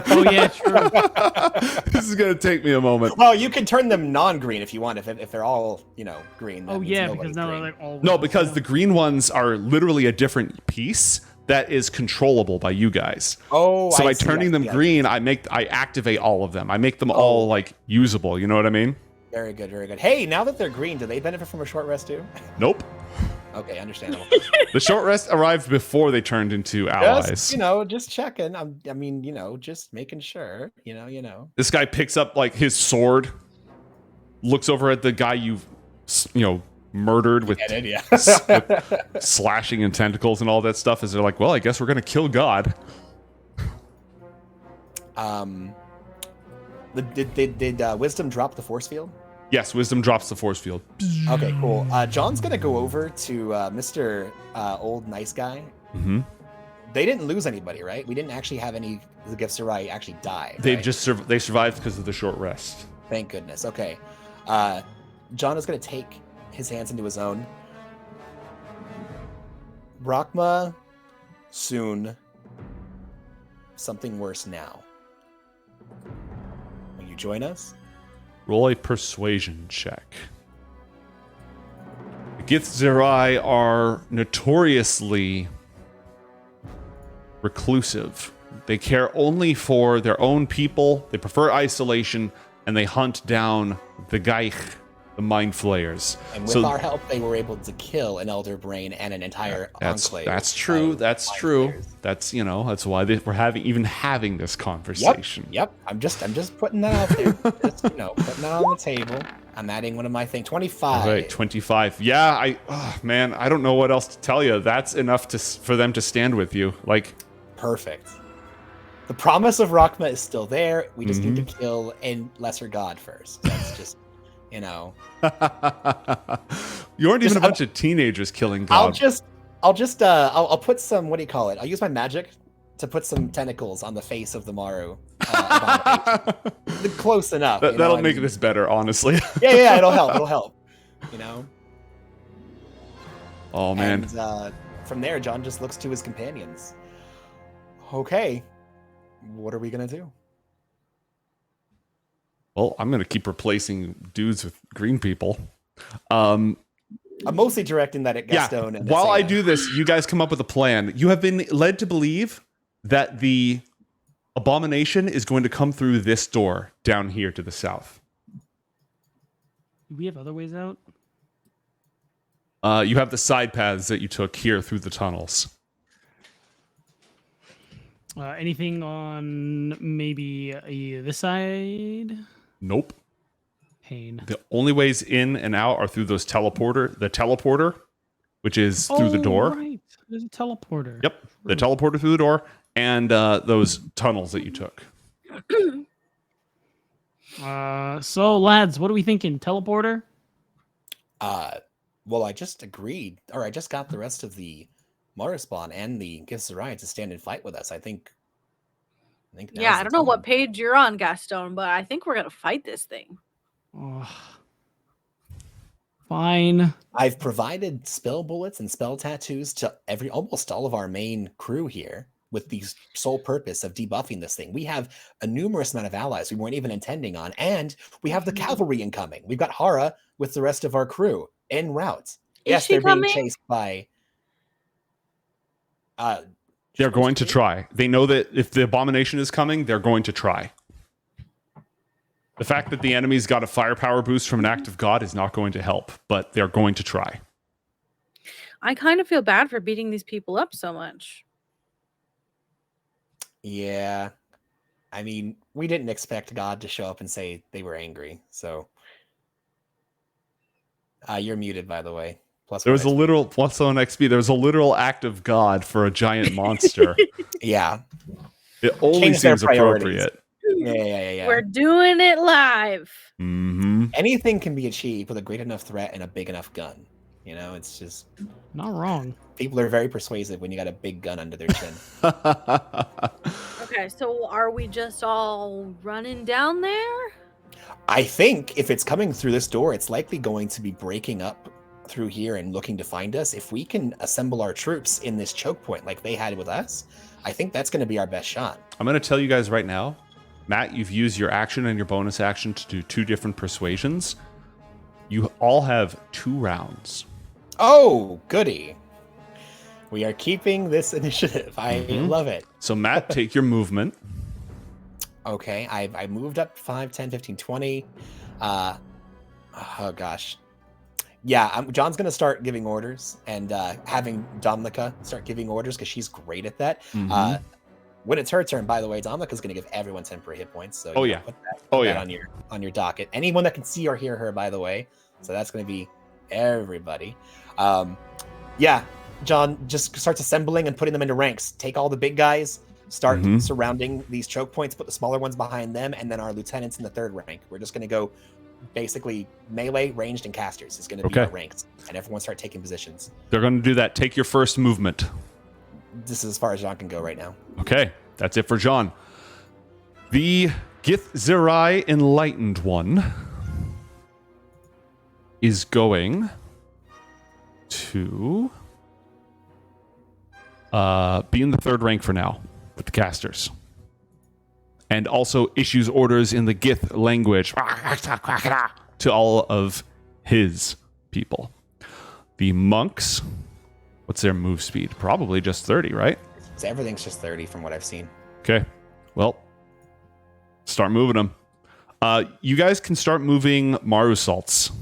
Oh, yeah, true. This is going to take me a moment. Well, you can turn them non-green if you want, if they're all, green. Oh, yeah, because now they're like all... No, because the green ones are literally a different piece that is controllable by you guys. Oh, so by turning them green, I activate all of them. I make them all, like, usable. You know what I mean? Very good, very good. Hey, now that they're green, do they benefit from a short rest too? Nope. Okay, understandable. The short rest arrived before they turned into allies. Just checking. Just making sure. This guy picks up like his sword, looks over at the guy you've murdered with, with slashing and tentacles and all that stuff. As they're like, well, I guess we're gonna kill God. Did Wisdom drop the force field? Yes, Wisdom drops the force field. Okay, cool. John's gonna go over to Mr. Old Nice Guy. Mm-hmm. They didn't lose anybody, right? We didn't actually have any of the Gifts-Arai actually die. They right? just they survived because of the short rest. Thank goodness. Okay. John is gonna take his hands into his own. Brachma, soon. Something worse now. Will you join us? Roll a persuasion check. The Githzerai are notoriously reclusive. They care only for their own people, they prefer isolation, and they hunt down the Gaich, the Mind Flayers. And with our help, they were able to kill an Elder Brain and an entire enclave. That's true. That's true. That's that's why we're having this conversation. Yep. I'm just putting that out there. Just putting that on the table. I'm adding one of my things. 25. All right, 25. Yeah, I don't know what else to tell you. That's enough for them to stand with you. Like, perfect. The promise of Rachma is still there. We just need to kill a lesser god first. That's just. You aren't even a bunch of teenagers killing God. I'll put some, what do you call it? I'll use my magic to put some tentacles on the face of the Maru. Close enough. That'll make this better, honestly. Yeah, it'll help. Oh, man. And from there, John just looks to his companions. Okay, what are we going to do? Well, I'm going to keep replacing dudes with green people. I'm mostly directing that at Gastone. And while Asena. I do this, you guys come up with a plan. You have been led to believe that the abomination is going to come through this door down here to the south. Do we have other ways out? You have the side paths that you took here through the tunnels. Anything on maybe this side? Nope. Pain. The only ways in and out are through the teleporter, which is through the door. Right. There's a teleporter. Yep. The teleporter through the door and those tunnels that you took. So lads, what are we thinking? Teleporter? Well, I just agreed, or I just got the rest of the Marruspawn and the Githzerai to stand and fight with us. I think yeah, I don't know what page you're on, Gastone, but I think we're gonna fight this thing. Oh. Fine. I've provided spell bullets and spell tattoos to almost all of our main crew here with the sole purpose of debuffing this thing. We have a numerous amount of allies we weren't even intending on, and we have the cavalry incoming. We've got Hara with the rest of our crew en route. Yes, they're being chased by... they're going to try. They know that if the abomination is coming, they're going to try. The fact that the enemy's got a firepower boost from an act of God is not going to help, but they're going to try. I kind of feel bad for beating these people up so much. Yeah. I mean, we didn't expect God to show up and say they were angry, so... you're muted, by the way. There was a literal plus on XP. There was a literal act of God for a giant monster. Yeah. It only seems appropriate. Yeah. We're doing it live. Mm-hmm. Anything can be achieved with a great enough threat and a big enough gun. You know, it's just... Not wrong. People are very persuasive when you got a big gun under their chin. Okay, so are we just all running down there? I think if it's coming through this door, it's likely going to be breaking up through here and looking to find us. If we can assemble our troops in this choke point like they had with us, I think that's going to be our best shot. I'm going to tell you guys right now, Matt, you've used your action and your bonus action to do 2 different persuasions. You all have 2 rounds. Oh, goody. We are keeping this initiative. I love it. So, Matt, take your movement. Okay, I moved up 5, 10, 15, 20. Oh, gosh. Yeah, John's going to start giving orders and having Domnica start giving orders because she's great at that. When it's her turn, by the way, Dominica's going to give everyone temporary hit points. So put that on your docket. Anyone that can see or hear her, by the way. So that's going to be everybody. Yeah, John, just starts assembling and putting them into ranks. Take all the big guys, start surrounding these choke points, put the smaller ones behind them, and then our lieutenants in the 3rd rank. We're just going to go basically melee, ranged, and casters is going to be our ranks. And everyone start taking positions. They're going to do that. Take your first movement. This is as far as John can go right now. Okay, that's it for John. The Githzerai Enlightened One is going to be in the 3rd rank for now with the casters. And also issues orders in the Gith language to all of his people. The monks, what's their move speed? Probably just 30, right? So everything's just 30 from what I've seen. Okay, well, start moving them. You guys can start moving Marruspawn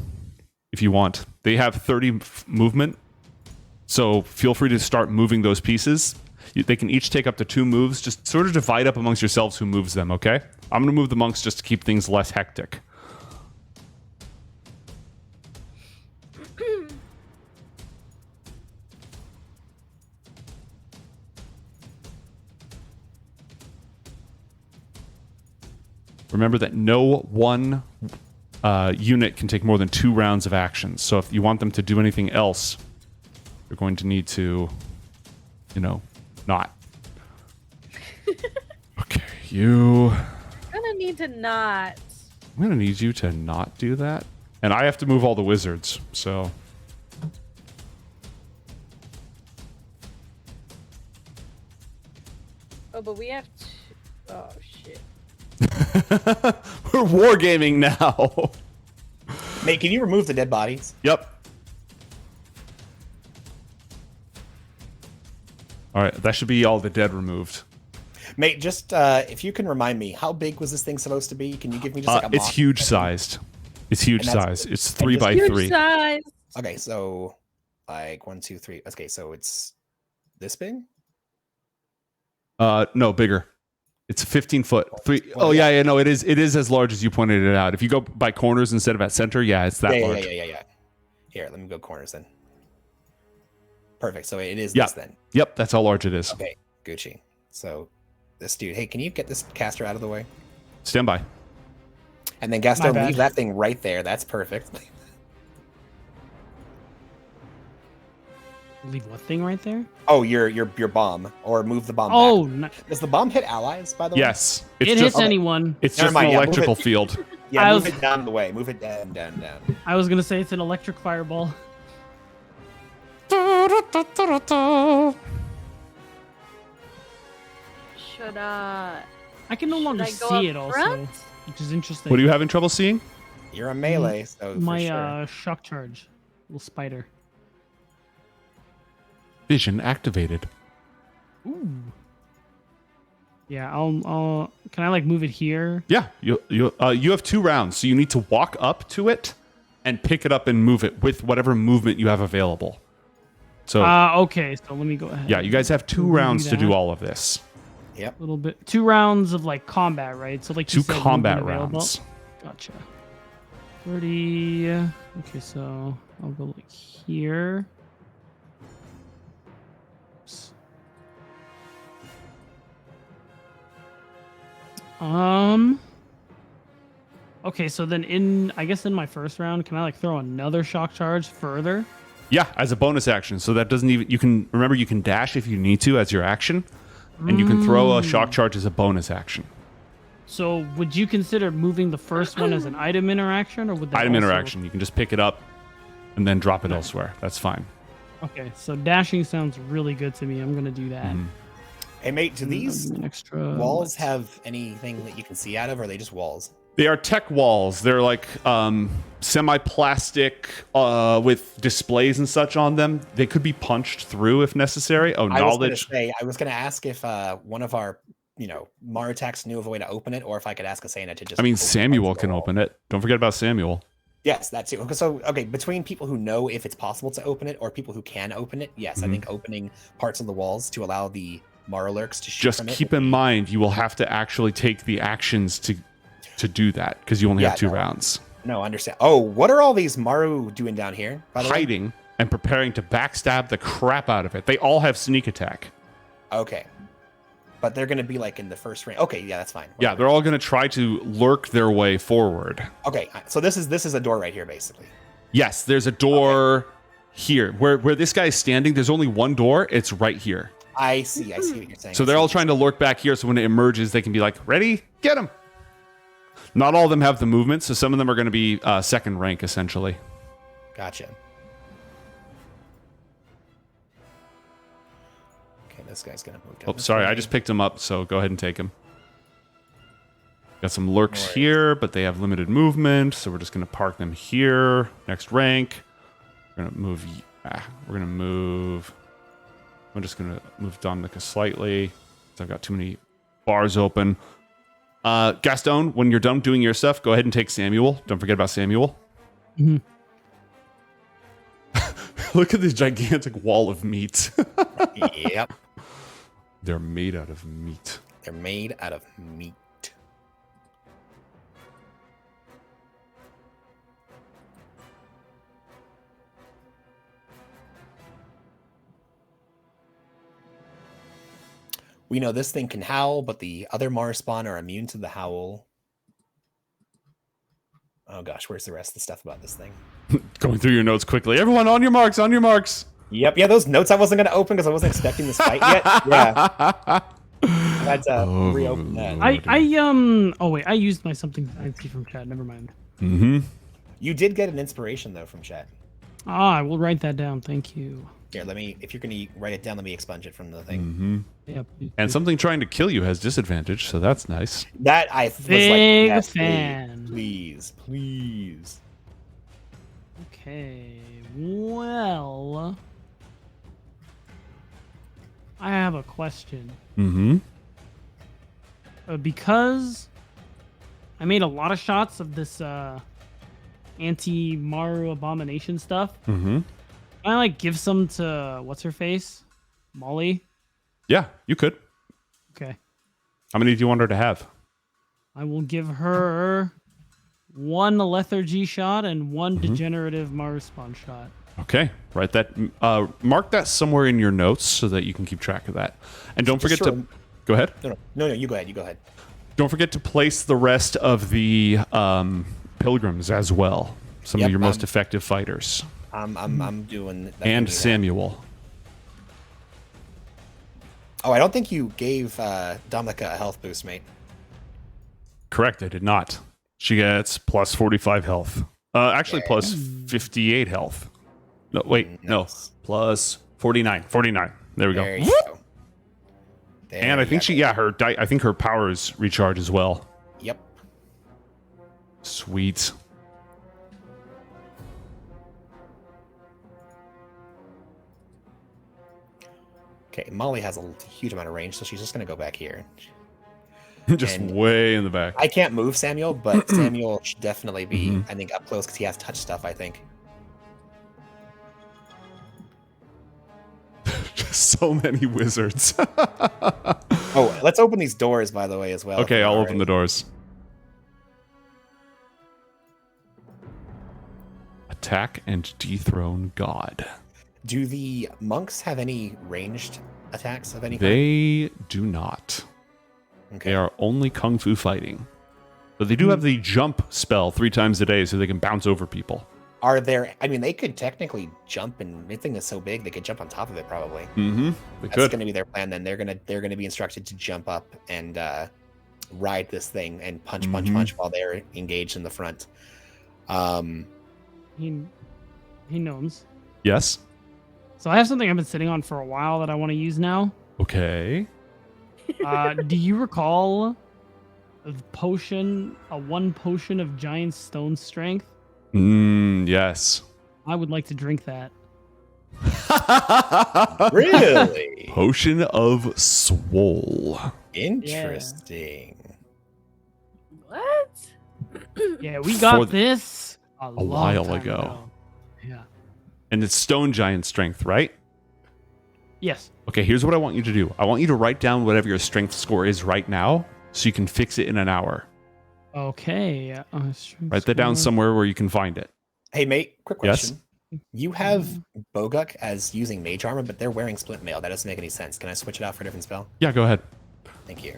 if you want. They have 30 movement, so feel free to start moving those pieces. They can each take up to 2 moves. Just sort of divide up amongst yourselves who moves them, okay? I'm going to move the monks just to keep things less hectic. Remember that no one unit can take more than 2 rounds of actions. So if you want them to do anything else, you're going to need to, not. Okay, you... I'm gonna need to not. I'm going to need you to not do that. And I have to move all the wizards, so... Oh, but we have to... Oh, shit. We're wargaming now. Mate, can you remove the dead bodies? Yep. All right, that should be all the dead removed. Mate, just if you can remind me, how big was this thing supposed to be? Can you give me just like a It's huge sized. It's huge size. It's 3 by 3. Size. Okay, so like 1, 2, 3. Okay, so it's this big? No, bigger. It's 15 foot. 3. Oh yeah, no, it is as large as you pointed it out. If you go by corners instead of at center, yeah, it's that large. Yeah. Here, let me go corners then. Perfect. So it is this then. Yep, that's how large it is. Okay, Gucci. So this dude, hey, can you get this caster out of the way? Stand by. And then Gastone, leave that thing right there. That's perfect. Leave what thing right there? Oh, your bomb, or move the bomb. Oh, does the bomb hit allies? By the way, yes. It hits anyone. It's just an electrical field. Yeah, move it down the way. Move it down. I was gonna say it's an electric fireball. Should I can no longer see it also, which is interesting. What are you having trouble seeing? You're a melee, so my shock charge, little spider. Vision activated. Ooh. Yeah, I'll can I like move it here? Yeah, you have 2 rounds, so you need to walk up to it and pick it up and move it with whatever movement you have available. So okay, so let me go ahead. yeah, you guys have 2 rounds to do all of this. Yep. A little bit. 2 rounds of like combat, right? So like 2 you said, combat movement available. rounds. Gotcha. 30. Okay, so I'll go like here. Oops. Okay, so then I guess in my first round, can I like throw another shock charge further? Yeah, as a bonus action. So that doesn't even, you can dash if you need to as your action, and you can throw a shock charge as a bonus action. So would you consider moving the first one as an item interaction, or would that Item also... interaction. You can just pick it up and then drop it elsewhere. That's fine. Okay, so dashing sounds really good to me. I'm gonna do that. Hey, mate, do these extra walls have anything that you can see out of, or are they just walls? They are tech walls. They're like semi-plastic with displays and such on them. They could be punched through if necessary. Oh, knowledge. I was going to ask if one of our, Marutax knew of a way to open it, or if I could ask Asena to just. I mean, Samuel can open it. Don't forget about Samuel. Yes, that too. So, okay, between people who know if it's possible to open it or people who can open it, yes, I think opening parts of the walls to allow the Marrulurks to shoot Just from it. keep in mind, you will have to actually take the actions to do that because you only have 2 rounds. No, understand. Oh, what are all these Maru doing down here? By the way? Hiding and preparing to backstab the crap out of it. They all have sneak attack. Okay. But they're going to be like in the first range. Okay, yeah, that's fine. Whatever. Yeah, they're all going to try to lurk their way forward. Okay, so this is a door right here, basically. Yes, there's a door here. Where this guy is standing, there's only one door. It's right here. I see what you're saying. So they're all trying to lurk back here, so when it emerges, they can be like, ready? Get him! Not all of them have the movement, so some of them are going to be second rank, essentially. Gotcha. Okay, this guy's going to move down. Oh, sorry, I just picked him up, so go ahead and take him. Got some lurks here, but they have limited movement, so we're just going to park them here. Next rank. We're going to move... I'm just going to move Dominica slightly, because I've got too many bars open. Gastone, when you're done doing your stuff, go ahead and take Samuel. Don't forget about Samuel. Mm-hmm. Look at this gigantic wall of meat. Yep. They're made out of meat. They're made out of meat. We know this thing can howl, but the other Marruspawn are immune to the howl. Oh gosh, where's the rest of the stuff about this thing? Going through your notes quickly. Everyone on your marks, on your marks. Yep, yeah, those notes I wasn't going to open because I wasn't expecting this fight yet. Yeah. I had to reopen that. Oh wait, I used my something fancy from chat. Never mind. Mm-hmm. You did get an inspiration though from chat. I will write that down. Thank you. Here, if you're going to write it down, let me expunge it from the thing. Mm-hmm. Yep. And something trying to kill you has disadvantage, so that's nice. That I was Big like, yes, fan. Please. Okay. Well, I have a question. Mm-hmm. Because I made a lot of shots of this anti-Marruspawn Abomination stuff. Mm-hmm. Can I like give some to what's her face, Molly? Yeah, you could. Okay. How many do you want her to have? I will give her 1 lethargy shot and 1 degenerative Marruspawn shot. Okay, write that. Mark that somewhere in your notes so that you can keep track of that. And don't forget to go ahead. No, you go ahead. You go ahead. Don't forget to place the rest of the pilgrims as well. Some of your most effective fighters. I'm doing that. And Samuel. Oh, I don't think you gave Dominica a health boost, mate. Correct, I did not. She gets plus 45 health. Actually, plus 58 health. No, wait, no. Plus 49. 49. There we go. There you go. And I think I think her powers recharge as well. Yep. Sweet. Okay, Molly has a huge amount of range, so she's just going to go back here. Just And way in the back. I can't move Samuel, but Samuel should definitely be, I think, up close because he has touch stuff, I think. Just so many wizards. Oh, let's open these doors, by the way, as well. Okay, I'll open the doors. Attack and dethrone God. Do the monks have any ranged attacks of any kind? They do not. Okay. They are only kung fu fighting. But they do have the jump spell 3 times a day so they can bounce over people. Are there... I mean, they could technically jump, and the thing is so big, they could jump on top of it, probably. Mm-hmm. They That's could. going to be their plan, then. They're gonna be instructed to jump up and ride this thing and punch while they're engaged in the front. He gnomes. Yes. So I have something I've been sitting on for a while that I want to use now. Okay. Do you recall the potion, one potion of giant stone strength? Yes. I would like to drink that. Really? Potion of Swole. Interesting. What? Yeah, we got For this a long while time ago. Yeah. And it's stone giant strength, right? Yes. Okay, here's what I want you to do. I want you to write down whatever your strength score is right now so you can fix it in an hour. Okay. Write that down somewhere where you can find it. Hey, mate, quick Yes? question. You have Boguk as using mage armor, but they're wearing splint mail. That doesn't make any sense. Can I switch it out for a different spell? Yeah, go ahead. Thank you.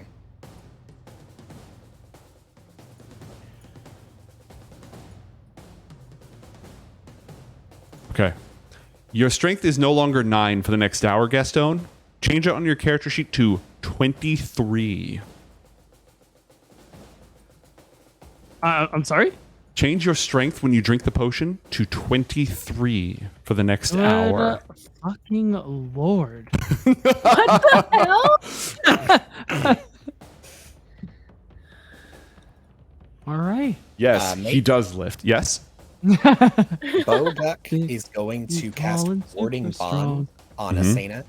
Okay. Your strength is no longer 9 for the next hour, Gastone. Change it on your character sheet to 23. I'm sorry? Change your strength when you drink the potion to 23 for the next Good hour. fucking lord. What the hell? All right. Yes, mate? he does lift. Yes? Boguk is going to cast fallen Warding super Bond strong. on Asena.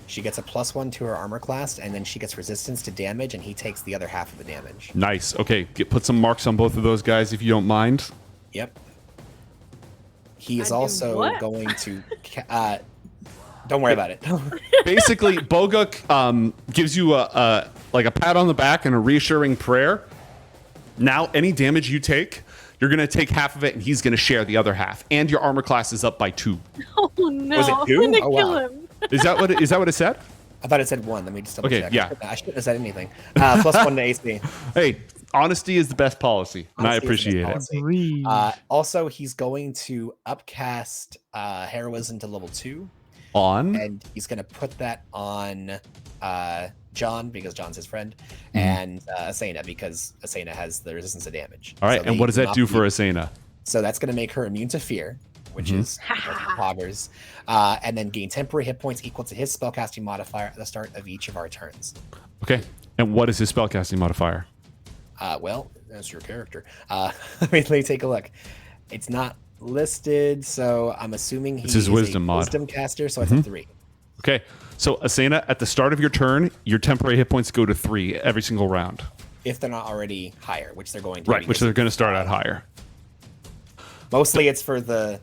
She gets a +1 to her armor class, and then she gets resistance to damage, and he takes the other half of the damage. Nice. Okay, put some marks on both of those guys if you don't mind. Yep. He is I do also what? going to... don't worry about it. Basically, Boguk gives you a pat on the back and a reassuring prayer. Now, any damage you take, you're going to take half of it, and he's going to share the other half. And your armor class is up by 2. Oh no! Was it I'm 2? gonna Oh, kill wow. him. Is that what it said? I thought it said 1. Let me just double Okay, check. yeah. I shouldn't have said anything. +1 to AC. Hey, honesty is the best policy, and I Honesty is the appreciate best it. policy. Agreed. Also, he's going to upcast Heroism to level 2. On? And he's going to put that on John, because John's his friend, Mm-hmm. and Asena, because Asena has the resistance to damage. All right, So and they what does that not do for be- Asena? So that's going to make her immune to fear, which Mm-hmm. is poggers, and then gain temporary hit points equal to his spellcasting modifier at the start of each of our turns. Okay, and what is his spellcasting modifier? Well, that's your character. Let me take a look. It's not listed, so I'm assuming It's his wisdom mod. wisdom caster, so it's a 3. Okay, so Asena, at the start of your turn, your temporary hit points go to 3 every single round. If they're not already higher, which they're going to. Right, which they're going to start at higher. Mostly it's for the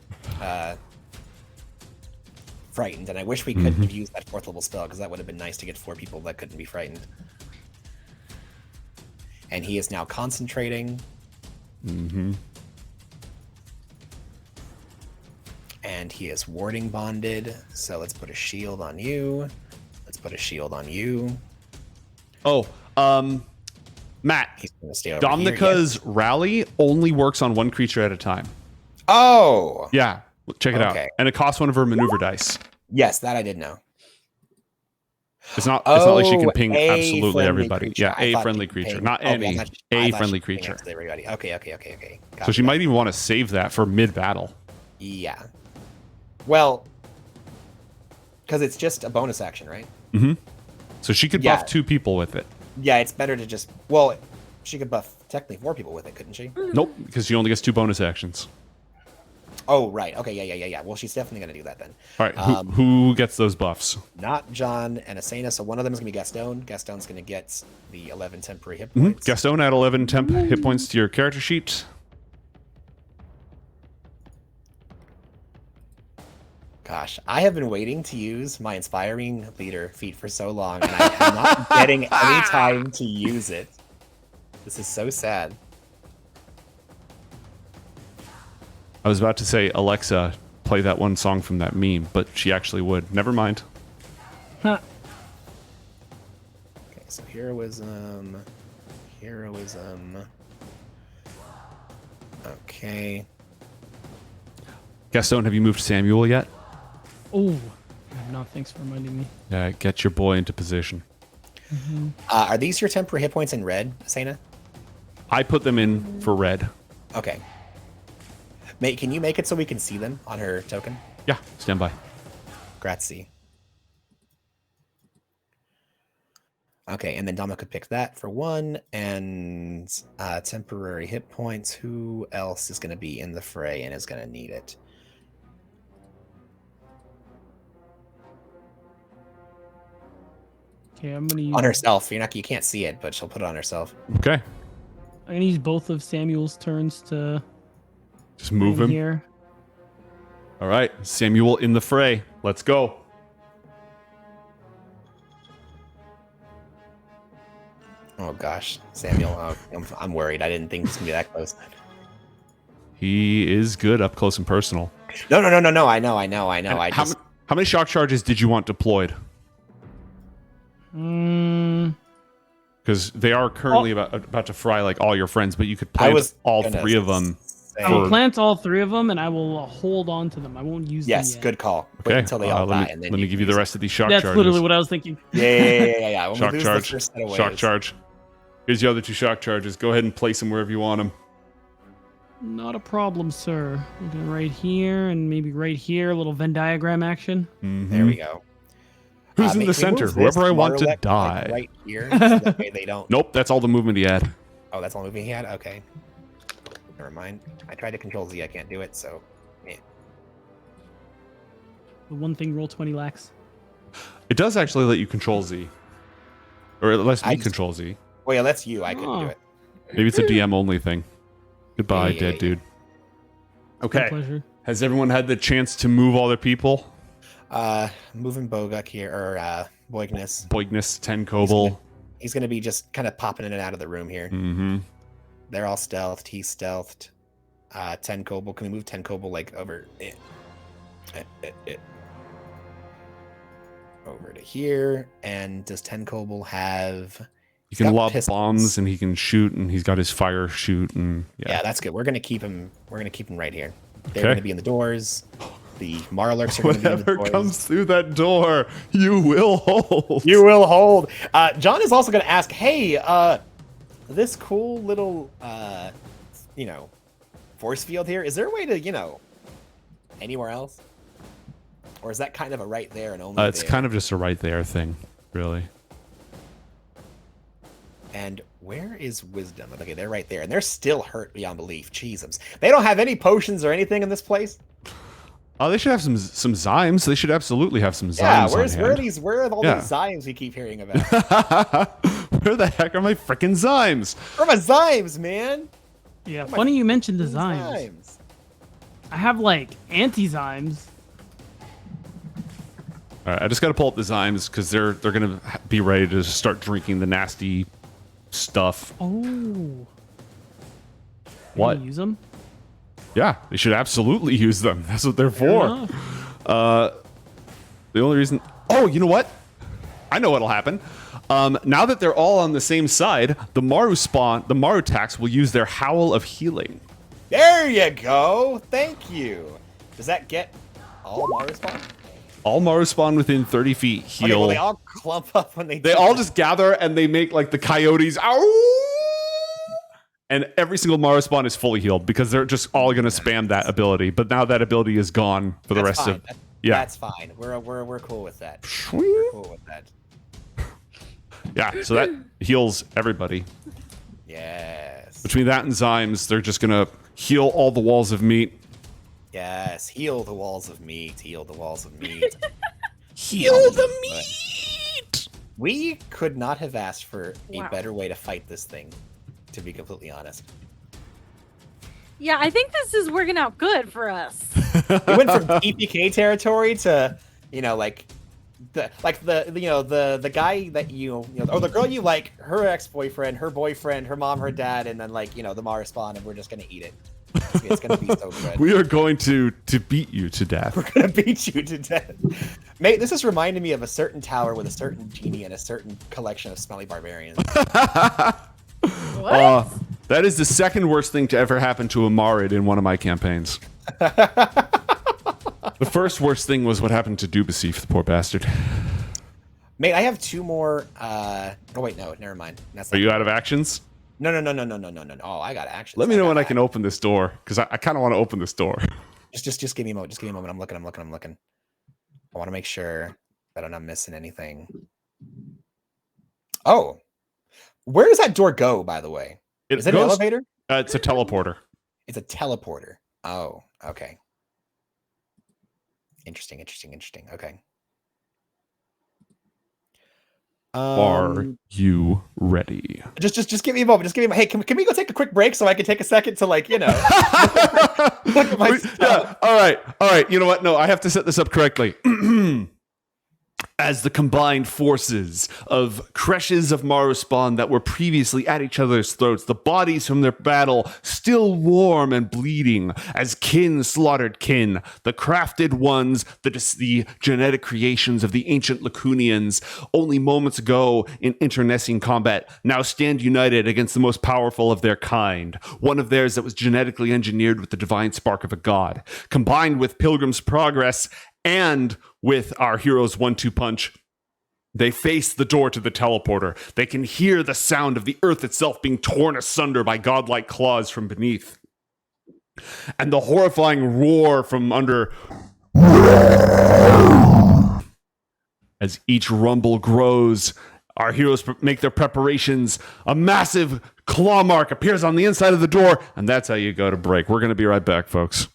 frightened, and I wish we could have used that 4th level spell, because that would have been nice to get 4 people that couldn't be frightened. And he is now concentrating. And he is warding bonded, so let's put a shield on you. Let's put a shield on you. Oh, Matt, He's going to stay over here. Dominica's rally only works on one creature at a time. Oh! Yeah, check it out. Okay. And it costs one of her maneuver dice. Yes, that I did know. It's not like she can ping a absolutely friendly everybody. creature. Yeah, I a thought friendly you could creature, ping- not okay, I any. thought A she friendly could ping creature. out to everybody. Okay. So she might even want to save that for mid-battle. Yeah. Well, because it's just a bonus action, right? So she could Yeah. buff 2 people with it. Yeah, it's better to just... Well, she could buff technically 4 people with it, couldn't she? Nope, because she only gets 2 bonus actions. Oh, right. Okay, yeah. Well, she's definitely going to do that then. All right, who gets those buffs? Not John and Asena, so one of them is going to be Gastone. Gastone's going to get the 11 temporary hit points. Gastone add 11 temp hit points to your character sheet. Gosh, I have been waiting to use my Inspiring Leader feat for so long, and I am not getting any time to use it. This is so sad. I was about to say, Alexa, play that one song from that meme, but she actually would. Never mind. Huh. Okay, so heroism. Okay. Gastone, have you moved Samuel yet? Oh, no, thanks for reminding me. Yeah, get your boy into position. Are these your temporary hit points in red, Asena? I put them in for red. Okay. Can you make it so we can see them on her token? Yeah, stand by. Grazie. Okay, and then Dama could pick that for 1, and temporary hit points. Who else is going to be in the fray and is going to need it? Okay, I'm gonna use On herself. You can't see it, but she'll put it on herself. Okay. I'm gonna use both of Samuel's turns to Just move bring him. here. All right, Samuel in the fray. Let's go. Oh gosh, Samuel, I'm worried. I didn't think this would be that close. He is good up close and personal. No. I know. How many shock charges did you want deployed? Because they are currently about to fry like all your friends, but you could plant all 3 of them. I will plant all 3 of them, and I will hold on to them. I won't use them Yes, yet. good call. Wait Okay, until they all die, and then let me give you the rest of these shock That's charges. literally what I was thinking. Yeah. When Shock we lose the charge. first set of Shock waves. charge. Here's the other 2 shock charges. Go ahead and place them wherever you want them. Not a problem, sir. Looking right here and maybe right here. A little Venn diagram action. There we go. Who's in Can the we center? move Whoever this I want to Marlek, die. right here, so that way they don't. Nope, that's all the movement he had. Oh, that's all moving he had. Okay, never mind. I tried to control Z. I can't do it. So, yeah. The one thing roll 20 lacks. It does actually let you control Z. Or it lets me control Z. Well, yeah, that's you. I couldn't do it. Maybe it's a DM only thing. Goodbye, Yeah. dead dude. My Okay. pleasure. Has everyone had the chance to move all their people? Moving Boguk here, or Boignus. Boignus, 10 Kobold. He's gonna be just kind of popping in and out of the room here. Mm-hmm. They're all stealthed. He's stealthed. 10 Kobold. Can we move 10 Kobold like over? Over to here. And does 10 Kobold have? He can got lob pistols. bombs and he can shoot and he's got his fire shoot and Yeah, that's good. We're gonna keep him. We're gonna keep him right here. They're Okay. gonna be in the doors. The Marlurks are gonna be in the Whatever doors. comes through that door, you will hold. You will hold. John is also gonna ask, hey, this cool little, force field here. Is there a way to, anywhere else? Or is that kind of a right there and only It's there? kind of just a right there thing, really. And where is wisdom? Okay, they're right there, and they're still hurt beyond belief. Jesus, they don't have any potions or anything in this place. Oh, they should have some zymes. They should absolutely have some zymes. Yeah, on where are hand. Where are all Yeah. these zymes we keep hearing about? Where the heck are my freaking zymes? Where are my zymes, man? Yeah, Oh my funny you mentioned the Where's Zymes. I have like anti-Zymes. All right, I just got to pull up the zymes because they're gonna be ready to start drinking the nasty stuff. Oh. What? Can you use them? Yeah, they should absolutely use them. That's what they're for. The only reason... Oh, you know what? I know what'll happen. Now that they're all on the same side, the Marrutax will use their Howl of Healing. There you go. Thank you. Does that get all Marruspawn? All Marruspawn within 30 feet heal. Okay, well, they all clump up when they They do all this. just gather and they make like the coyotes. Ow! And every single Marruspawn is fully healed because they're just all going to spam that ability. But now that ability is gone for the That's rest fine. of... Yeah. That's fine. We're cool with that. We're cool with that. Yeah, so that heals everybody. Yes. Between that and Zymes, they're just going to heal all the walls of meat. Yes, heal the walls of meat. Heal the walls of meat. Heal the meat. We could not have asked for a Wow. better way to fight this thing, to be completely honest. Yeah, I think this is working out good for us. We went from TPK territory to, like the guy that or the girl you like, her ex-boyfriend, her boyfriend, her mom, her dad, and then the Marruspawn, and we're just gonna eat it. It's gonna be so good. We are going to beat you to death. We're gonna beat you to death. Mate, this is reminding me of a certain tower with a certain genie and a certain collection of smelly barbarians. What? That is the second worst thing to ever happen to a Marid in one of my campaigns. The first worst thing was what happened to Dubasif, the poor bastard. Mate, I have 2 more. Oh wait, no, never mind. Are you out of actions? No. Oh, I got actions. Let me know when I can open this door, because I kind of want to open this door. Just give me a moment. Just give me a moment. I'm looking. I want to make sure that I'm not missing anything. Oh, where does that door go, by the way? Is it an elevator? It's a teleporter. It's a teleporter. Oh, okay. Interesting. Okay. Are you ready? Just give me a moment. Hey, can we go take a quick break so I can take a second to look at my stuff? Yeah. All right. You know what? No, I have to set this up correctly. As the combined forces of creches of Marruspawn that were previously at each other's throats, the bodies from their battle still warm and bleeding, as kin slaughtered kin, the crafted ones, the genetic creations of the ancient Lacunians, only moments ago in internecine combat, now stand united against the most powerful of their kind, one of theirs that was genetically engineered with the divine spark of a god, combined with Pilgrim's Progress and with our hero's 1-2 punch. They face the door to the teleporter. They can hear the sound of the earth itself being torn asunder by godlike claws from beneath. And the horrifying roar from under. As each rumble grows, our heroes make their preparations. A massive claw mark appears on the inside of the door, and that's how you go to break. We're going to be right back, folks.